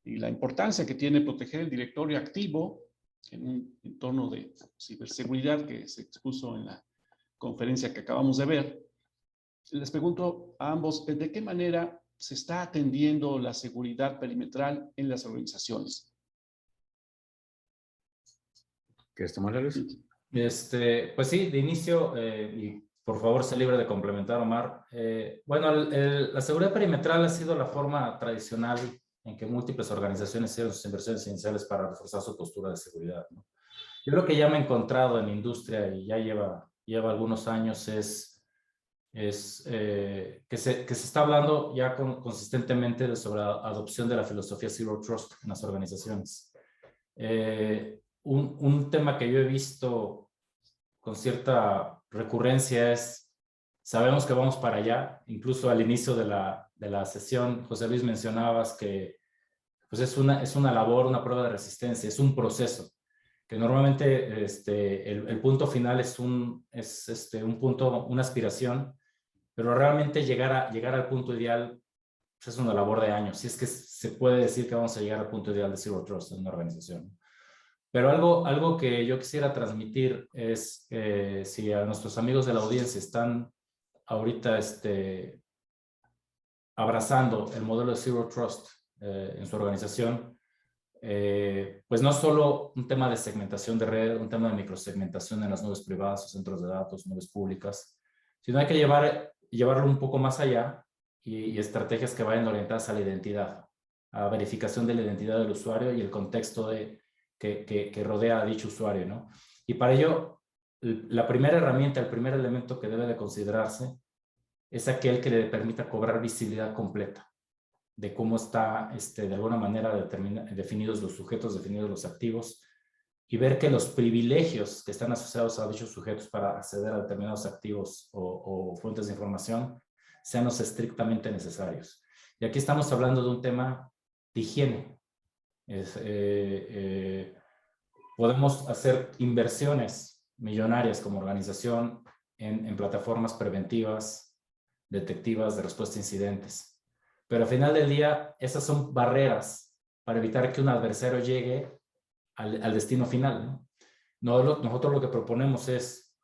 y la importancia que tiene proteger el directorio activo en un entorno de ciberseguridad que se expuso en la conferencia que acabamos de ver, les pregunto a ambos, ¿de qué manera se está atendiendo la seguridad perimetral en las organizaciones? ¿Quieres tomarla, Luis? Pues sí, de inicio, y por favor se libre de complementar, Omar. Bueno, la seguridad perimetral ha sido la forma tradicional en que múltiples organizaciones hicieron sus inversiones iniciales para reforzar su postura de seguridad, ¿no? Yo creo que ya me he encontrado en la industria y ya lleva algunos años que se está hablando ya consistentemente sobre la adopción de la filosofía Zero Trust en las organizaciones. Un tema que yo he visto con cierta recurrencia es, sabemos que vamos para allá, incluso al inicio de la sesión, José Luis, mencionabas que pues es una labor, una prueba de resistencia, es un proceso, que normalmente el punto final es un punto, una aspiración, pero realmente llegar al punto ideal pues es una labor de años, si es que se puede decir que vamos a llegar al punto ideal de Zero Trust en una organización. Pero algo que yo quisiera transmitir es, si a nuestros amigos de la audiencia están ahorita abrazando el modelo de Zero Trust en su organización, pues no solo un tema de segmentación de red, un tema de microsegmentación en las nubes privadas o centros de datos, nubes públicas, sino hay que llevarlo un poco más allá y estrategias que vayan orientadas a la identidad, a verificación de la identidad del usuario y el contexto que rodea a dicho usuario, ¿no? Y para ello, la primera herramienta, el primer elemento que debe de considerarse es aquel que le permita cobrar visibilidad completa de cómo está, de alguna manera, definidos los sujetos, definidos los activos, y ver que los privilegios que están asociados a dichos sujetos para acceder a determinados activos o fuentes de información sean los estrictamente necesarios. Y aquí estamos hablando de un tema de higiene. Podemos hacer inversiones millonarias como organización en plataformas preventivas, detectivas de respuesta a incidentes. Pero al final del día, esas son barreras para evitar que un adversario llegue al destino final, ¿no? Nosotros lo que proponemos es,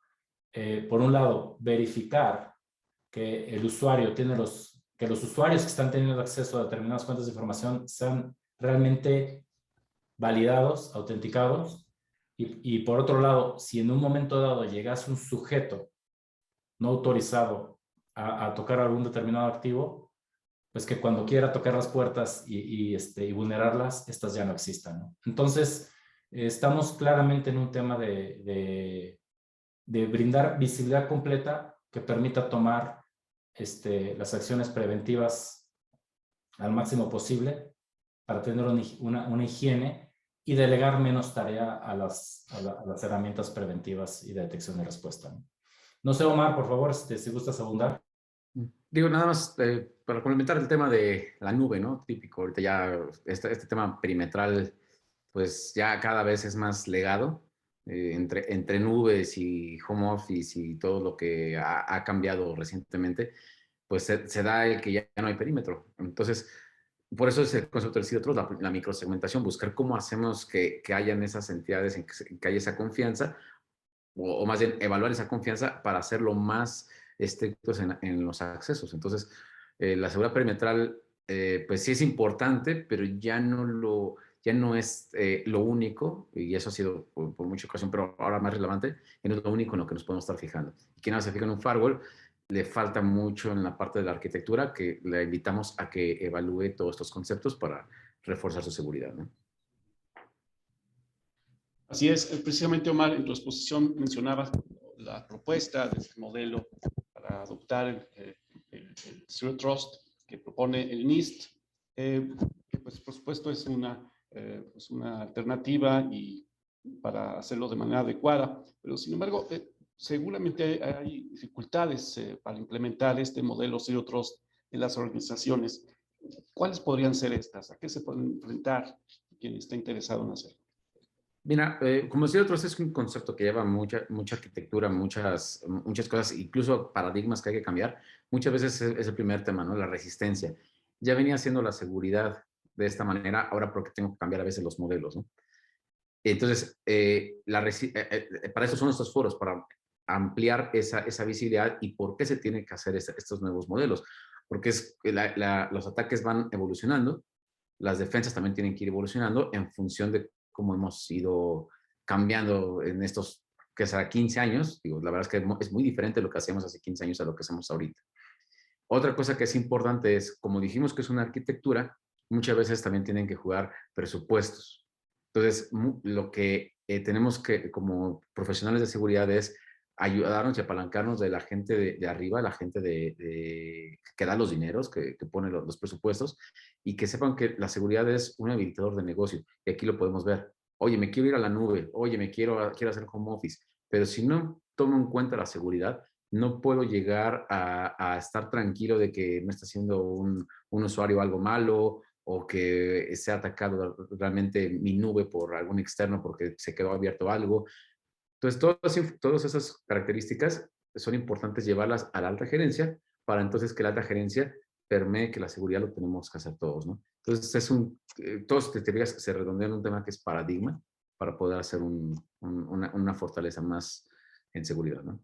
por un lado, verificar que el usuario que los usuarios que están teniendo acceso a determinadas fuentes de información sean realmente validados, autenticados, y por otro lado, si en un momento dado llegase un sujeto no autorizado a tocar algún determinado activo, pues que cuando quiera tocar las puertas y vulnerarlas, estas ya no existan, ¿no? Entonces, estamos claramente en un tema de brindar visibilidad completa que permita tomar las acciones preventivas al máximo posible para tener una higiene y delegar menos tarea a las herramientas preventivas y de detección y respuesta, ¿no? No sé, Omar, por favor, si gustas abundar. Digo, nada más para complementar el tema de la nube, ¿no? Típico, ahorita ya este tema perimetral, pues ya cada vez es más legado entre nubes y home office y todo lo que ha cambiado recientemente, pues se da el que ya no hay perímetro. Entonces, por eso es el concepto del Zero Trust, la microsegmentación, buscar cómo hacemos que hayan esas entidades, que haya esa confianza, o más bien evaluar esa confianza para hacerlo más estrictos en los accesos. Entonces, la seguridad perimetral, pues sí es importante, pero ya no es lo único, y eso ha sido por mucha ocasión, pero ahora más relevante, que no es lo único en lo que nos podemos estar fijando. Y quien no se fija en un firewall, le falta mucho en la parte de la arquitectura, que le invitamos a que evalúe todos estos conceptos para reforzar su seguridad, ¿no? Así es, precisamente Omar, en tu exposición mencionabas la propuesta de este modelo para adoptar el Zero Trust que propone el NIST, que pues por supuesto es pues una alternativa y para hacerlo de manera adecuada, pero sin embargo seguramente hay dificultades para implementar este modelo Zero Trust en las organizaciones. ¿Cuáles podrían ser estas? ¿A qué se pueden enfrentar quien está interesado en hacerlo? Mira, como decía otros, es un concepto que lleva mucha arquitectura, muchas cosas, incluso paradigmas que hay que cambiar. Muchas veces es el primer tema, ¿no? La resistencia. Ya venía siendo la seguridad de esta manera, ahora porque tengo que cambiar a veces los modelos, ¿no? Entonces, para eso son estos foros, para ampliar esa visibilidad y por qué se tienen que hacer estos nuevos modelos. Porque los ataques van evolucionando, las defensas también tienen que ir evolucionando en función de cómo hemos ido cambiando en estos, que será 15 años. Digo, la verdad es que es muy diferente lo que hacíamos hace 15 años a lo que hacemos ahorita. Otra cosa que es importante es, como dijimos que es una arquitectura, muchas veces también tienen que jugar presupuestos. Entonces, lo que tenemos que, como profesionales de seguridad, es ayudarnos y apalancarnos de la gente de arriba, la gente que da los dineros, que pone los presupuestos, y que sepan que la seguridad es un habilitador de negocio. Y aquí lo podemos ver. Oye, me quiero ir a la nube. Oye, quiero hacer home office. Pero si no tomo en cuenta la seguridad, no puedo llegar a estar tranquilo de que me está haciendo un usuario algo malo o que se ha atacado realmente mi nube por algún externo porque se quedó abierto algo. Entonces, todas esas características son importantes llevarlas a la alta gerencia para entonces que la alta gerencia permee que la seguridad lo tenemos que hacer todos, ¿no? Entonces, todos se redondean en un tema que es paradigma para poder hacer una fortaleza más en seguridad, ¿no?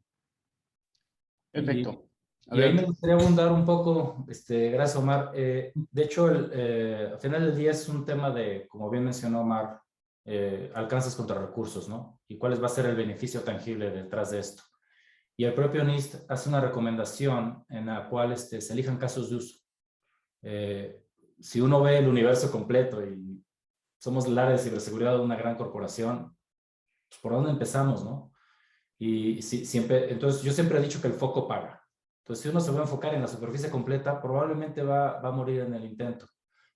Perfecto. Y ahí me gustaría abundar un poco, gracias Omar. De hecho, al final del día es un tema de, como bien mencionó Omar, alcances contra recursos, ¿no? Y cuál va a ser el beneficio tangible detrás de esto. Y el propio NIST hace una recomendación en la cual se elijan casos de uso. Si uno ve el universo completo y somos el área de ciberseguridad de una gran corporación, pues ¿por dónde empezamos, no? Y entonces yo siempre he dicho que el foco paga. Entonces, si uno se va a enfocar en la superficie completa, probablemente va a morir en el intento.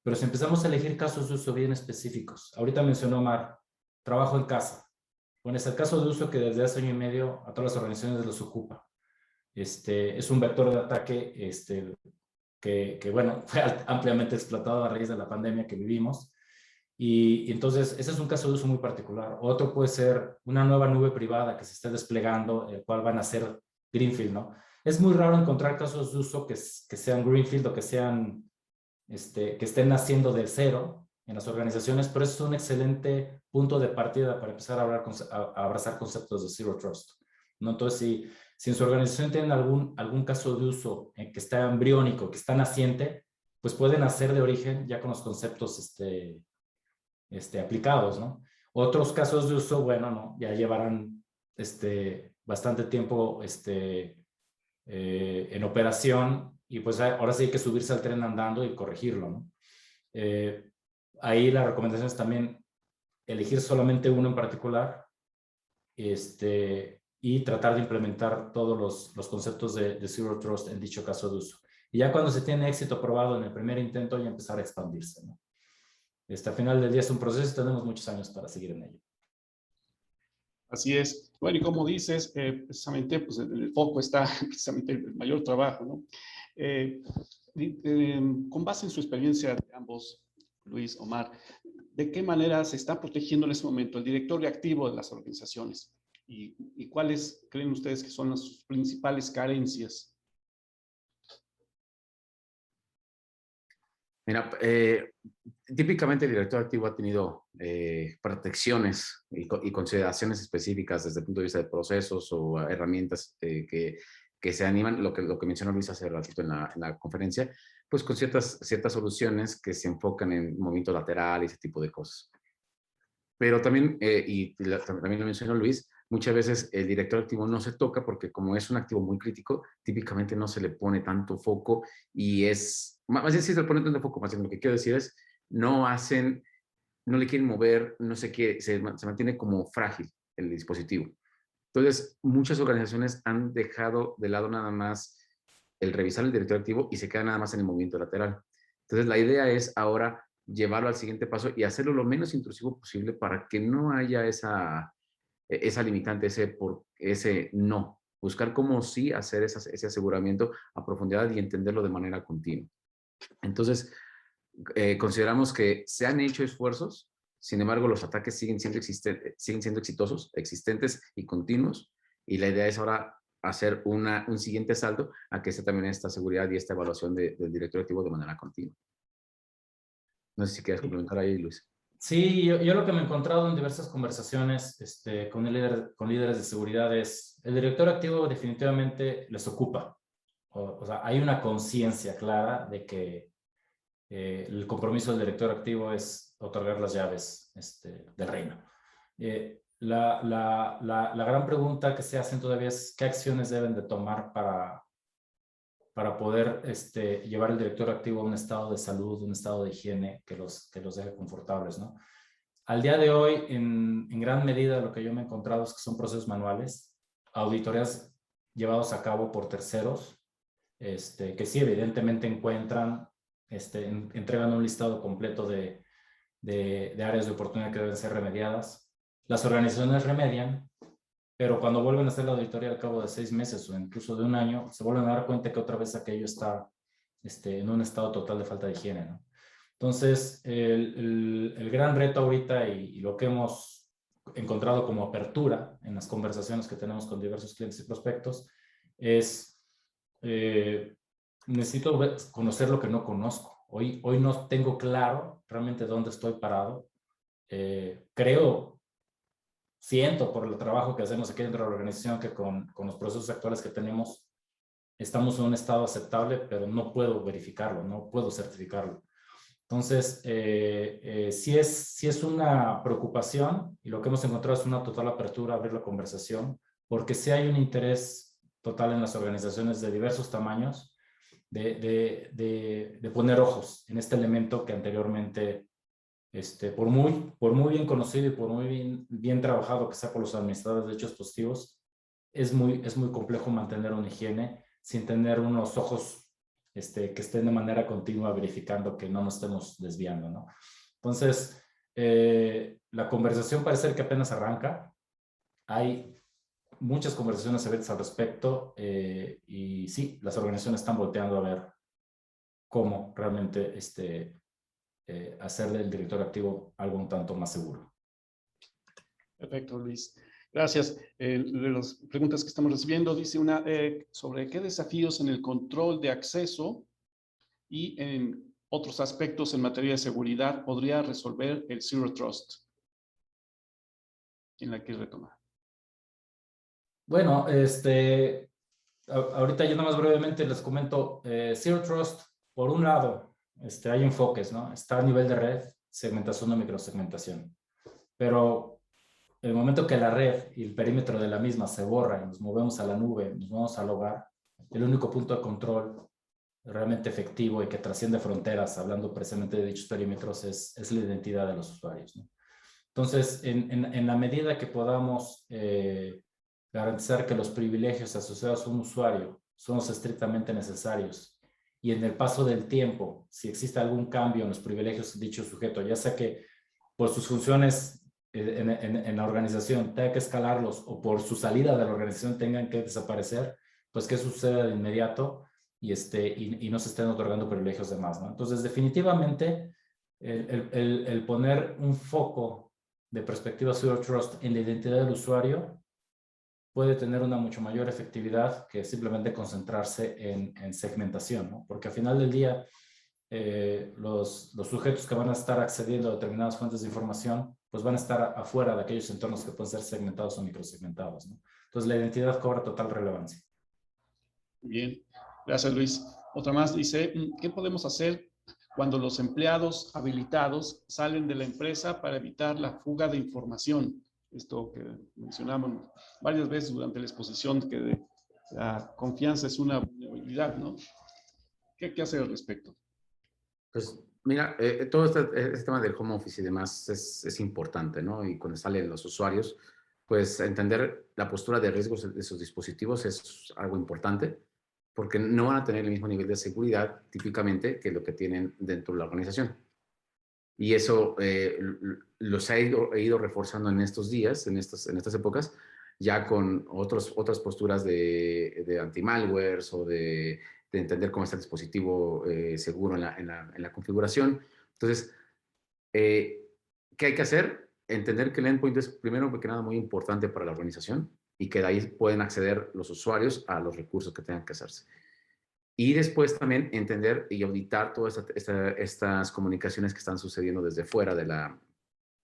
Pero si empezamos a elegir casos de uso bien específicos, ahorita mencionó Omar, trabajo en casa. Bueno, es el caso de uso que desde hace año y medio a todas las organizaciones los ocupa. Es un vector de ataque que bueno, fue ampliamente explotado a raíz de la pandemia que vivimos. Y entonces, ese es un caso de uso muy particular. Otro puede ser una nueva nube privada que se esté desplegando, el cual van a ser Greenfield, ¿no? Es muy raro encontrar casos de uso que sean Greenfield o que estén naciendo de cero en las organizaciones, pero es un excelente punto de partida para empezar a abrazar conceptos de Zero Trust, ¿no? Entonces, si en su organización tienen algún caso de uso que está embriónico, que está naciente, pues pueden hacer de origen ya con los conceptos aplicados, ¿no? Otros casos de uso, bueno, ¿no? Ya llevarán bastante tiempo en operación y pues ahora sí hay que subirse al tren andando y corregirlo, ¿no? Ahí la recomendación es también elegir solamente uno en particular y tratar de implementar todos los conceptos de Zero Trust en dicho caso de uso. Y ya cuando se tiene éxito probado en el primer intento, ya empezar a expandirse, ¿no? Al final del día es un proceso y tenemos muchos años para seguir en ello. Así es. Bueno, y como dices, precisamente, pues en el foco está precisamente el mayor trabajo, ¿no? Con base en su experiencia de ambos, Luis, Omar, ¿de qué manera se está protegiendo en ese momento el directorio activo de las organizaciones? ¿Y cuáles creen ustedes que son las principales carencias? Mira, típicamente el director activo ha tenido protecciones y consideraciones específicas desde el punto de vista de procesos o herramientas que se animan, lo que mencionó Luis hace ratito en la conferencia, pues con ciertas soluciones que se enfocan en movimiento lateral y ese tipo de cosas. Pero también, también lo mencionó Luis, muchas veces el director activo no se toca porque como es un activo muy crítico, típicamente no se le pone tanto foco y más bien sí se le pone tanto foco, más bien lo que quiero decir es, no le quieren mover, no sé qué, se mantiene como frágil el dispositivo. Entonces, muchas organizaciones han dejado de lado nada más el revisar el director activo y se queda nada más en el movimiento lateral. Entonces, la idea es ahora llevarlo al siguiente paso y hacerlo lo menos intrusivo posible para que no haya esa limitante, ese no. Buscar cómo sí hacer ese aseguramiento a profundidad y entenderlo de manera continua. Entonces, consideramos que se han hecho esfuerzos, sin embargo, los ataques siguen siendo exitosos, existentes y continuos, y la idea es ahora hacer un siguiente salto a que esté también esta seguridad y esta evaluación del director activo de manera continua. No sé si quieres complementar ahí, Luis. Sí, yo lo que me he encontrado en diversas conversaciones con líderes de seguridad es, el director activo definitivamente les ocupa. O sea, hay una conciencia clara de que el compromiso del director activo es otorgar las llaves del reino. La gran pregunta que se hacen todavía es qué acciones deben de tomar para poder llevar el director activo a un estado de salud, un estado de higiene que los deje confortables, ¿no? Al día de hoy, en gran medida, lo que yo me he encontrado es que son procesos manuales, auditorías llevados a cabo por terceros, que sí, evidentemente encuentran, entregan un listado completo de áreas de oportunidad que deben ser remediadas. Las organizaciones remedian, pero cuando vuelven a hacer la auditoría al cabo de 6 meses o incluso de un año, se vuelven a dar cuenta que otra vez aquello está en un estado total de falta de higiene, ¿no? Entonces, el gran reto ahorita y lo que hemos encontrado como apertura en las conversaciones que tenemos con diversos clientes y prospectos es, necesito conocer lo que no conozco. Hoy no tengo claro realmente dónde estoy parado. Siento por el trabajo que hacemos aquí dentro de la organización que con los procesos actuales que tenemos estamos en un estado aceptable, pero no puedo verificarlo, no puedo certificarlo. Entonces, sí es una preocupación y lo que hemos encontrado es una total apertura a abrir la conversación, porque sí hay un interés total en las organizaciones de diversos tamaños de poner ojos en este elemento que anteriormente, por muy bien conocido y por muy bien trabajado que sea por los administradores de hechos positivos, es muy complejo mantener una higiene sin tener unos ojos que estén de manera continua verificando que no nos estemos desviando, ¿no? Entonces, la conversación parece que apenas arranca. Hay muchas conversaciones abiertas al respecto y sí, las organizaciones están volteando a ver cómo realmente hacer del director activo algo un tanto más seguro. Perfecto, Luis. Gracias. De las preguntas que estamos recibiendo, dice una sobre qué desafíos en el control de acceso y en otros aspectos en materia de seguridad podría resolver el Zero Trust. ¿Quién la quiere retomar? Bueno, ahorita yo nada más brevemente les comento, Zero Trust, por un lado, hay enfoques, ¿no? Está a nivel de red, segmentación o microsegmentación. Pero el momento que la red y el perímetro de la misma se borra y nos movemos a la nube, nos vamos al hogar, el único punto de control realmente efectivo y que trasciende fronteras, hablando precisamente de dichos perímetros, es la identidad de los usuarios, ¿no? Entonces, en la medida que podamos garantizar que los privilegios asociados a un usuario son los estrictamente necesarios y en el paso del tiempo, si existe algún cambio en los privilegios de dicho sujeto, ya sea que por sus funciones en la organización tenga que escalarlos o por su salida de la organización tengan que desaparecer, pues ¿qué sucede de inmediato? y no se estén otorgando privilegios de más, ¿no? Entonces, definitivamente, el poner un foco de perspectiva Zero Trust en la identidad del usuario puede tener una mucho mayor efectividad que simplemente concentrarse en segmentación, ¿no? Porque al final del día, los sujetos que van a estar accediendo a determinadas fuentes de información, pues van a estar afuera de aquellos entornos que pueden ser segmentados o microsegmentados, ¿no? Entonces, la identidad cobra total relevancia. Bien, gracias Luis. Otra más dice, ¿qué podemos hacer cuando los empleados habilitados salen de la empresa para evitar la fuga de información? Esto que mencionamos varias veces durante la exposición, que la confianza es una vulnerabilidad, ¿no? ¿Qué hacer al respecto? Pues mira, todo este tema del home office y demás es importante, ¿no? Y cuando salen los usuarios, pues entender la postura de riesgos de sus dispositivos es algo importante, porque no van a tener el mismo nivel de seguridad típicamente que lo que tienen dentro de la organización. Y eso los he ido reforzando en estos días, en estas épocas, ya con otras posturas de anti-malwares o de entender cómo está el dispositivo seguro en la configuración. Entonces, ¿qué hay que hacer? Entender que el endpoint es, primero que nada, muy importante para la organización y que de ahí pueden acceder los usuarios a los recursos que tengan que hacerse. Y después también entender y auditar todas estas comunicaciones que están sucediendo desde fuera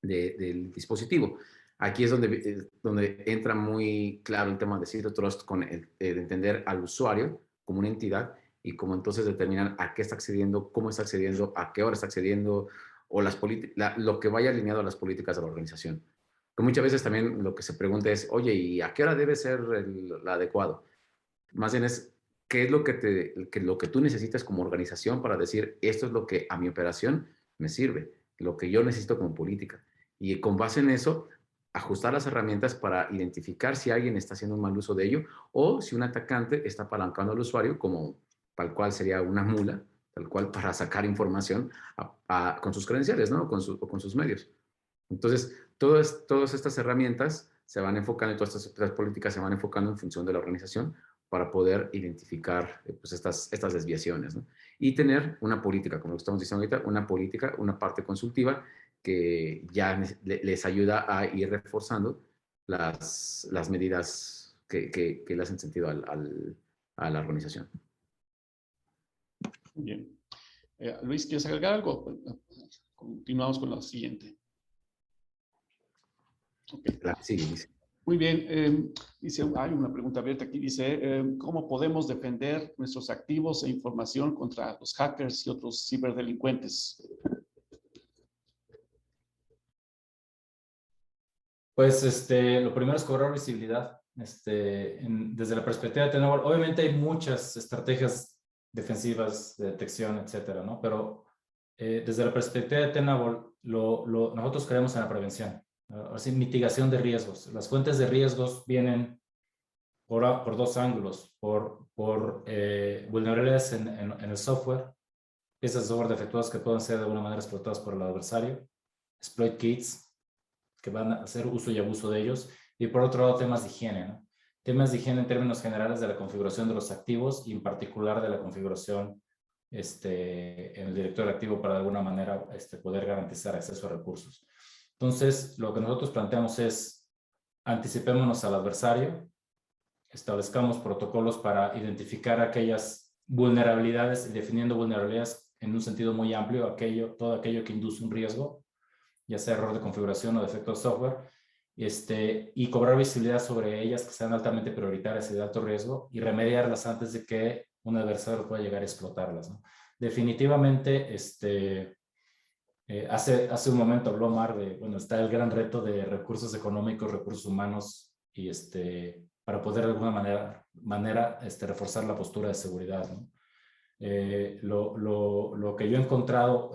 del dispositivo. Aquí es donde entra muy claro el tema de Zero Trust con el entender al usuario como una entidad y cómo entonces determinar a qué está accediendo, cómo está accediendo, a qué hora está accediendo o lo que vaya alineado a las políticas de la organización. Que muchas veces también lo que se pregunta es, oye, ¿y a qué hora debe ser el adecuado? Más bien es qué es lo que tú necesitas como organización para decir, esto es lo que a mi operación me sirve, lo que yo necesito como política. Y con base en eso, ajustar las herramientas para identificar si alguien está haciendo un mal uso de ello o si un atacante está apalancando al usuario como tal cual sería una mula, tal cual para sacar información con sus credenciales, ¿no? O con sus medios. Entonces, todas estas herramientas se van enfocando, todas estas políticas se van enfocando en función de la organización para poder identificar pues estas desviaciones, ¿no? Y tener una política, como lo estamos diciendo ahorita, una política, una parte consultiva que ya les ayuda a ir reforzando las medidas que le hacen sentido a la organización. Bien. Luis, ¿quieres agregar algo? Continuamos con la siguiente. Okay. Sí, dice. Muy bien. Dice, hay una pregunta abierta aquí. Dice, ¿cómo podemos defender nuestros activos e información contra los hackers y otros ciberdelincuentes? Pues lo primero es cobrar visibilidad. Desde la perspectiva de Tenable, obviamente hay muchas estrategias defensivas de detección, etcétera, ¿no? Pero desde la perspectiva de Tenable, nosotros creemos en la prevención, así, mitigación de riesgos. Las fuentes de riesgos vienen por dos ángulos, por vulnerabilidades en el software, piezas de software defectuosas que pueden ser de alguna manera explotadas por el adversario, exploit kits, que van a hacer uso y abuso de ellos, y por otro lado temas de higiene, ¿no? Temas de higiene en términos generales de la configuración de los activos y en particular de la configuración en el directorio activo para de alguna manera poder garantizar acceso a recursos. Entonces, lo que nosotros planteamos es anticipémonos al adversario, establezcamos protocolos para identificar aquellas vulnerabilidades y definiendo vulnerabilidades en un sentido muy amplio, todo aquello que induce un riesgo, ya sea error de configuración o defecto de software, y cobrar visibilidad sobre ellas que sean altamente prioritarias y de alto riesgo y remediarlas antes de que un adversario pueda llegar a explotarlas, ¿no? Definitivamente, hace un momento habló Mar de, bueno, está el gran reto de recursos económicos, recursos humanos, y para poder de alguna manera reforzar la postura de seguridad, ¿no? Lo que yo he encontrado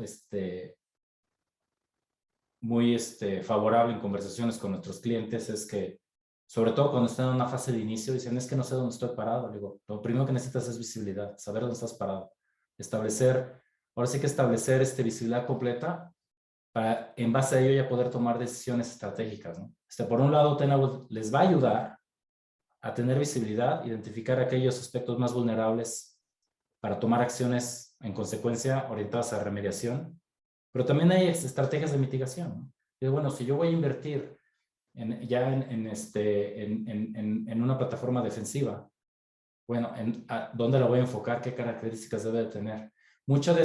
muy favorable en conversaciones con nuestros clientes es que, sobre todo cuando están en una fase de inicio, dicen, es que no sé dónde estoy parado. Le digo, lo primero que necesitas es visibilidad, saber dónde estás parado. Ahora sí que establecer visibilidad completa para, en base a ello, ya poder tomar decisiones estratégicas, ¿no? Por un lado, Tenable les va a ayudar a tener visibilidad, identificar aquellos aspectos más vulnerables para tomar acciones en consecuencia orientadas a remediación, pero también hay estrategias de mitigación, ¿no? Y bueno, si yo voy a invertir en una plataforma defensiva, bueno, ¿dónde la voy a enfocar? ¿Qué características debe de tener? Mucho de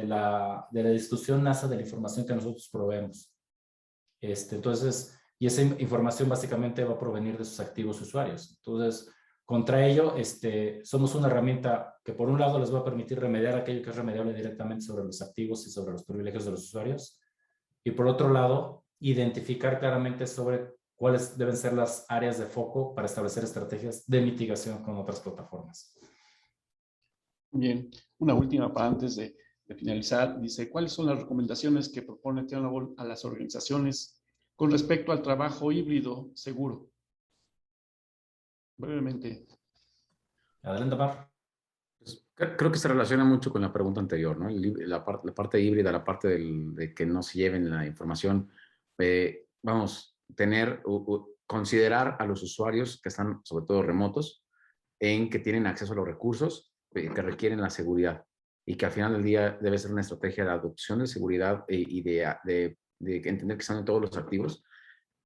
la discusión nace de la información que nosotros proveemos. Entonces, y esa información básicamente va a provenir de sus activos usuarios. Entonces, contra ello, somos una herramienta que por un lado les va a permitir remediar aquello que es remediable directamente sobre los activos y sobre los privilegios de los usuarios. Y por otro lado, identificar claramente sobre cuáles deben ser las áreas de foco para establecer estrategias de mitigación con otras plataformas. Bien, una última para antes de finalizar. Dice, ¿cuáles son las recomendaciones que propone Tenable a las organizaciones con respecto al trabajo híbrido seguro? Brevemente. Adelante, Mar. Pues, creo que se relaciona mucho con la pregunta anterior, ¿no? La parte híbrida, la parte de que no se lleven la información. Vamos, considerar a los usuarios que están, sobre todo remotos, en que tienen acceso a los recursos que requieren la seguridad y que al final del día debe ser una estrategia de adopción de seguridad y de entender que están en todos los activos,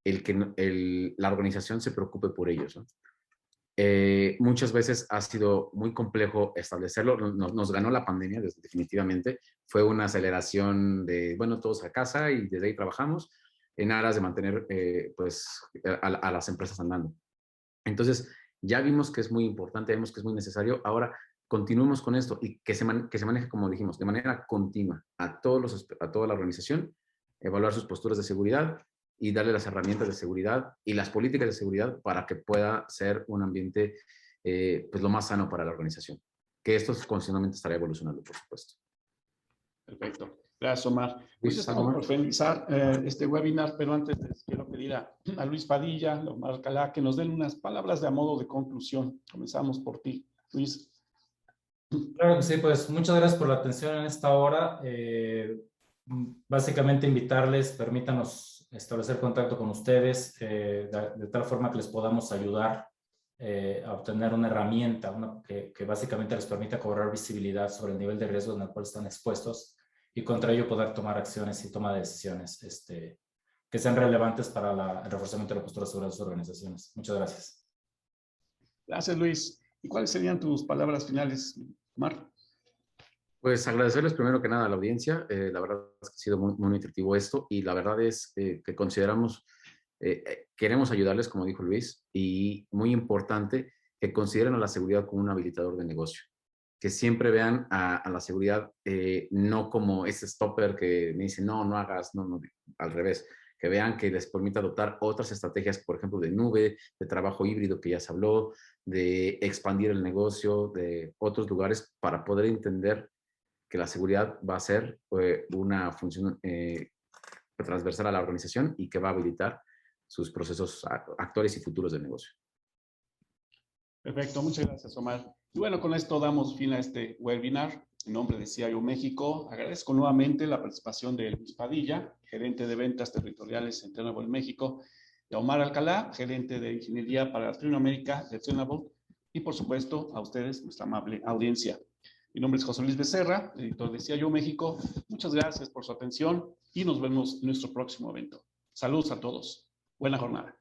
la organización se preocupe por ellos, ¿no? Muchas veces ha sido muy complejo establecerlo. Nos ganó la pandemia, definitivamente. Fue una aceleración de, bueno, todos a casa y desde ahí trabajamos en aras de mantener pues, a las empresas andando. Entonces, ya vimos que es muy importante, vimos que es muy necesario. Ahora, continuemos con esto y que se maneje, como dijimos, de manera continua a toda la organización, evaluar sus posturas de seguridad y darle las herramientas de seguridad y las políticas de seguridad para que pueda ser un ambiente pues lo más sano para la organización. Que esto continuamente estará evolucionando, por supuesto. Perfecto. Gracias, Omar. Pues Luis, ya estamos por finalizar este webinar, pero antes les quiero pedir a Luis Padilla, a Omar Alcalá, que nos den unas palabras de a modo de conclusión. Comenzamos por ti, Luis. Claro que sí, pues muchas gracias por la atención en esta hora. Básicamente invitarles, permítanos establecer contacto con ustedes de tal forma que les podamos ayudar a obtener una herramienta que básicamente les permita cobrar visibilidad sobre el nivel de riesgo en el cual están expuestos y contra ello poder tomar acciones y toma de decisiones que sean relevantes para el reforzamiento de la postura sobre las organizaciones. Muchas gracias. Gracias, Luis. ¿Y cuáles serían tus palabras finales, Omar? Pues agradecerles primero que nada a la audiencia. La verdad es que ha sido muy, muy nutritivo esto y la verdad es que consideramos, queremos ayudarles, como dijo Luis, y muy importante que consideren a la seguridad como un habilitador de negocio. Que siempre vean a la seguridad no como ese stopper que me dice, no, no hagas, no, al revés. Que vean que les permite adoptar otras estrategias, por ejemplo, de nube, de trabajo híbrido que ya se habló, de expandir el negocio, de otros lugares para poder entender que la seguridad va a ser una función transversal a la organización y que va a habilitar sus procesos actuales y futuros del negocio. Perfecto, muchas gracias, Omar. Y bueno, con esto damos fin a este webinar. En nombre de CIO México, agradezco nuevamente la participación de Luis Padilla, gerente de ventas territoriales en Tenable México, y a Omar Alcalá, gerente de ingeniería para Latinoamérica de Tenable, y por supuesto a ustedes, nuestra amable audiencia. Mi nombre es José Luis Becerra, editor de CIO México. Muchas gracias por su atención y nos vemos en nuestro próximo evento. Saludos a todos. Buena jornada.